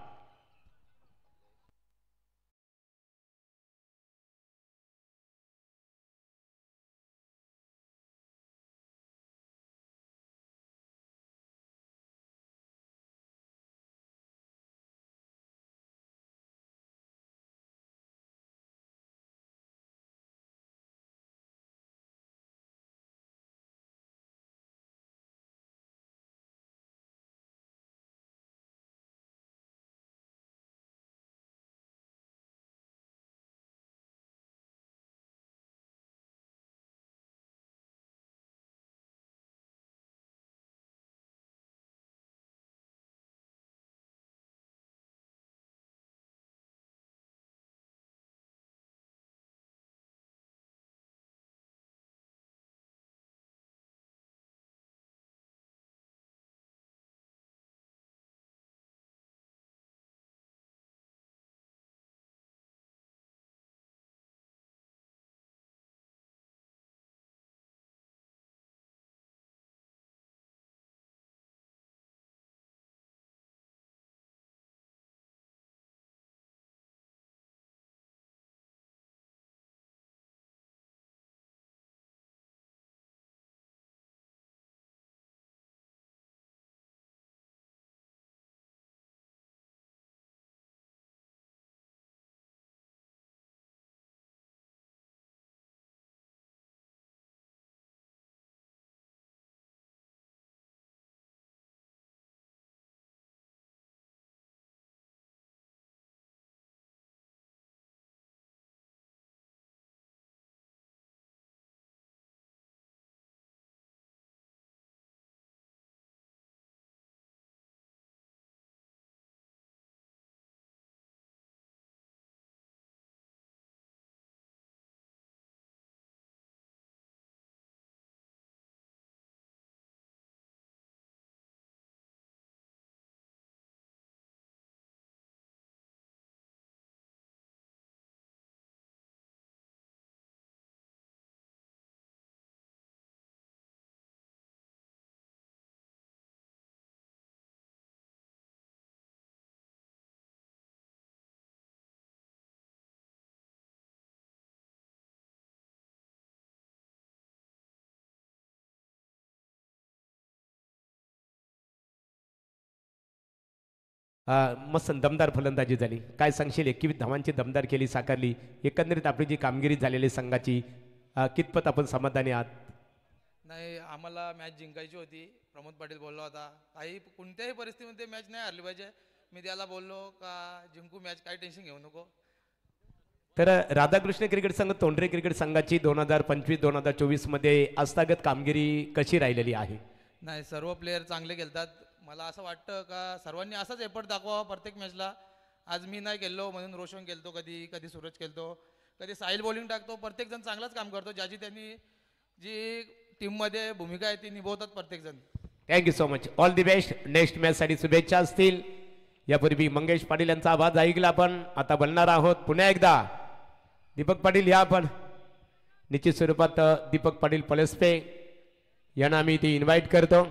मस्त दमदार फलंदाजी झाली. काय सांगशील? 21 धावांची दमदार केली, साकारली. एकंदरीत आपली जी कामगिरी झालेली संघाची कितपत आपण समाधानी आहात? नाही, आम्हाला मॅच जिंकायची होती. प्रमोद पाटील बोलला होता काही कोणत्याही परिस्थितीमध्ये मॅच नाही हरली पाहिजे. मी त्याला बोललो का जिंकू मॅच, काही टेन्शन घेऊ नको. तर राधाकृष्ण क्रिकेट संघ तोंडरे क्रिकेट संघाची 2025-2024 मध्ये आस्थागत कामगिरी कशी राहिलेली आहे? नाही, सर्व प्लेयर चांगले खेळतात. मला असं वाटतं का सर्वांनी असाच एफर्ट दाखवा प्रत्येक मॅचला. आज मी नाही खेळलो म्हणून रोशन खेळतो, कधी कधी सूरज खेळतो, कधी साहिल बॉलिंग टाकतो. प्रत्येकजण चांगलाच काम करतो. ज्याची त्यांनी जी टीममध्ये भूमिका आहे ती निभवतात प्रत्येकजण. Thank you so much. All the best. Next मॅचसाठी शुभेच्छा असतील. यापूर्वी मंगेश पाटील यांचा आवाज ऐकला आपण. आता बोलणार आहोत पुन्हा एकदा दीपक पाटील. या आपण निश्चित स्वरूपात दीपक पाटील पलसपे यांना आम्ही ती इन्व्हाइट करतो.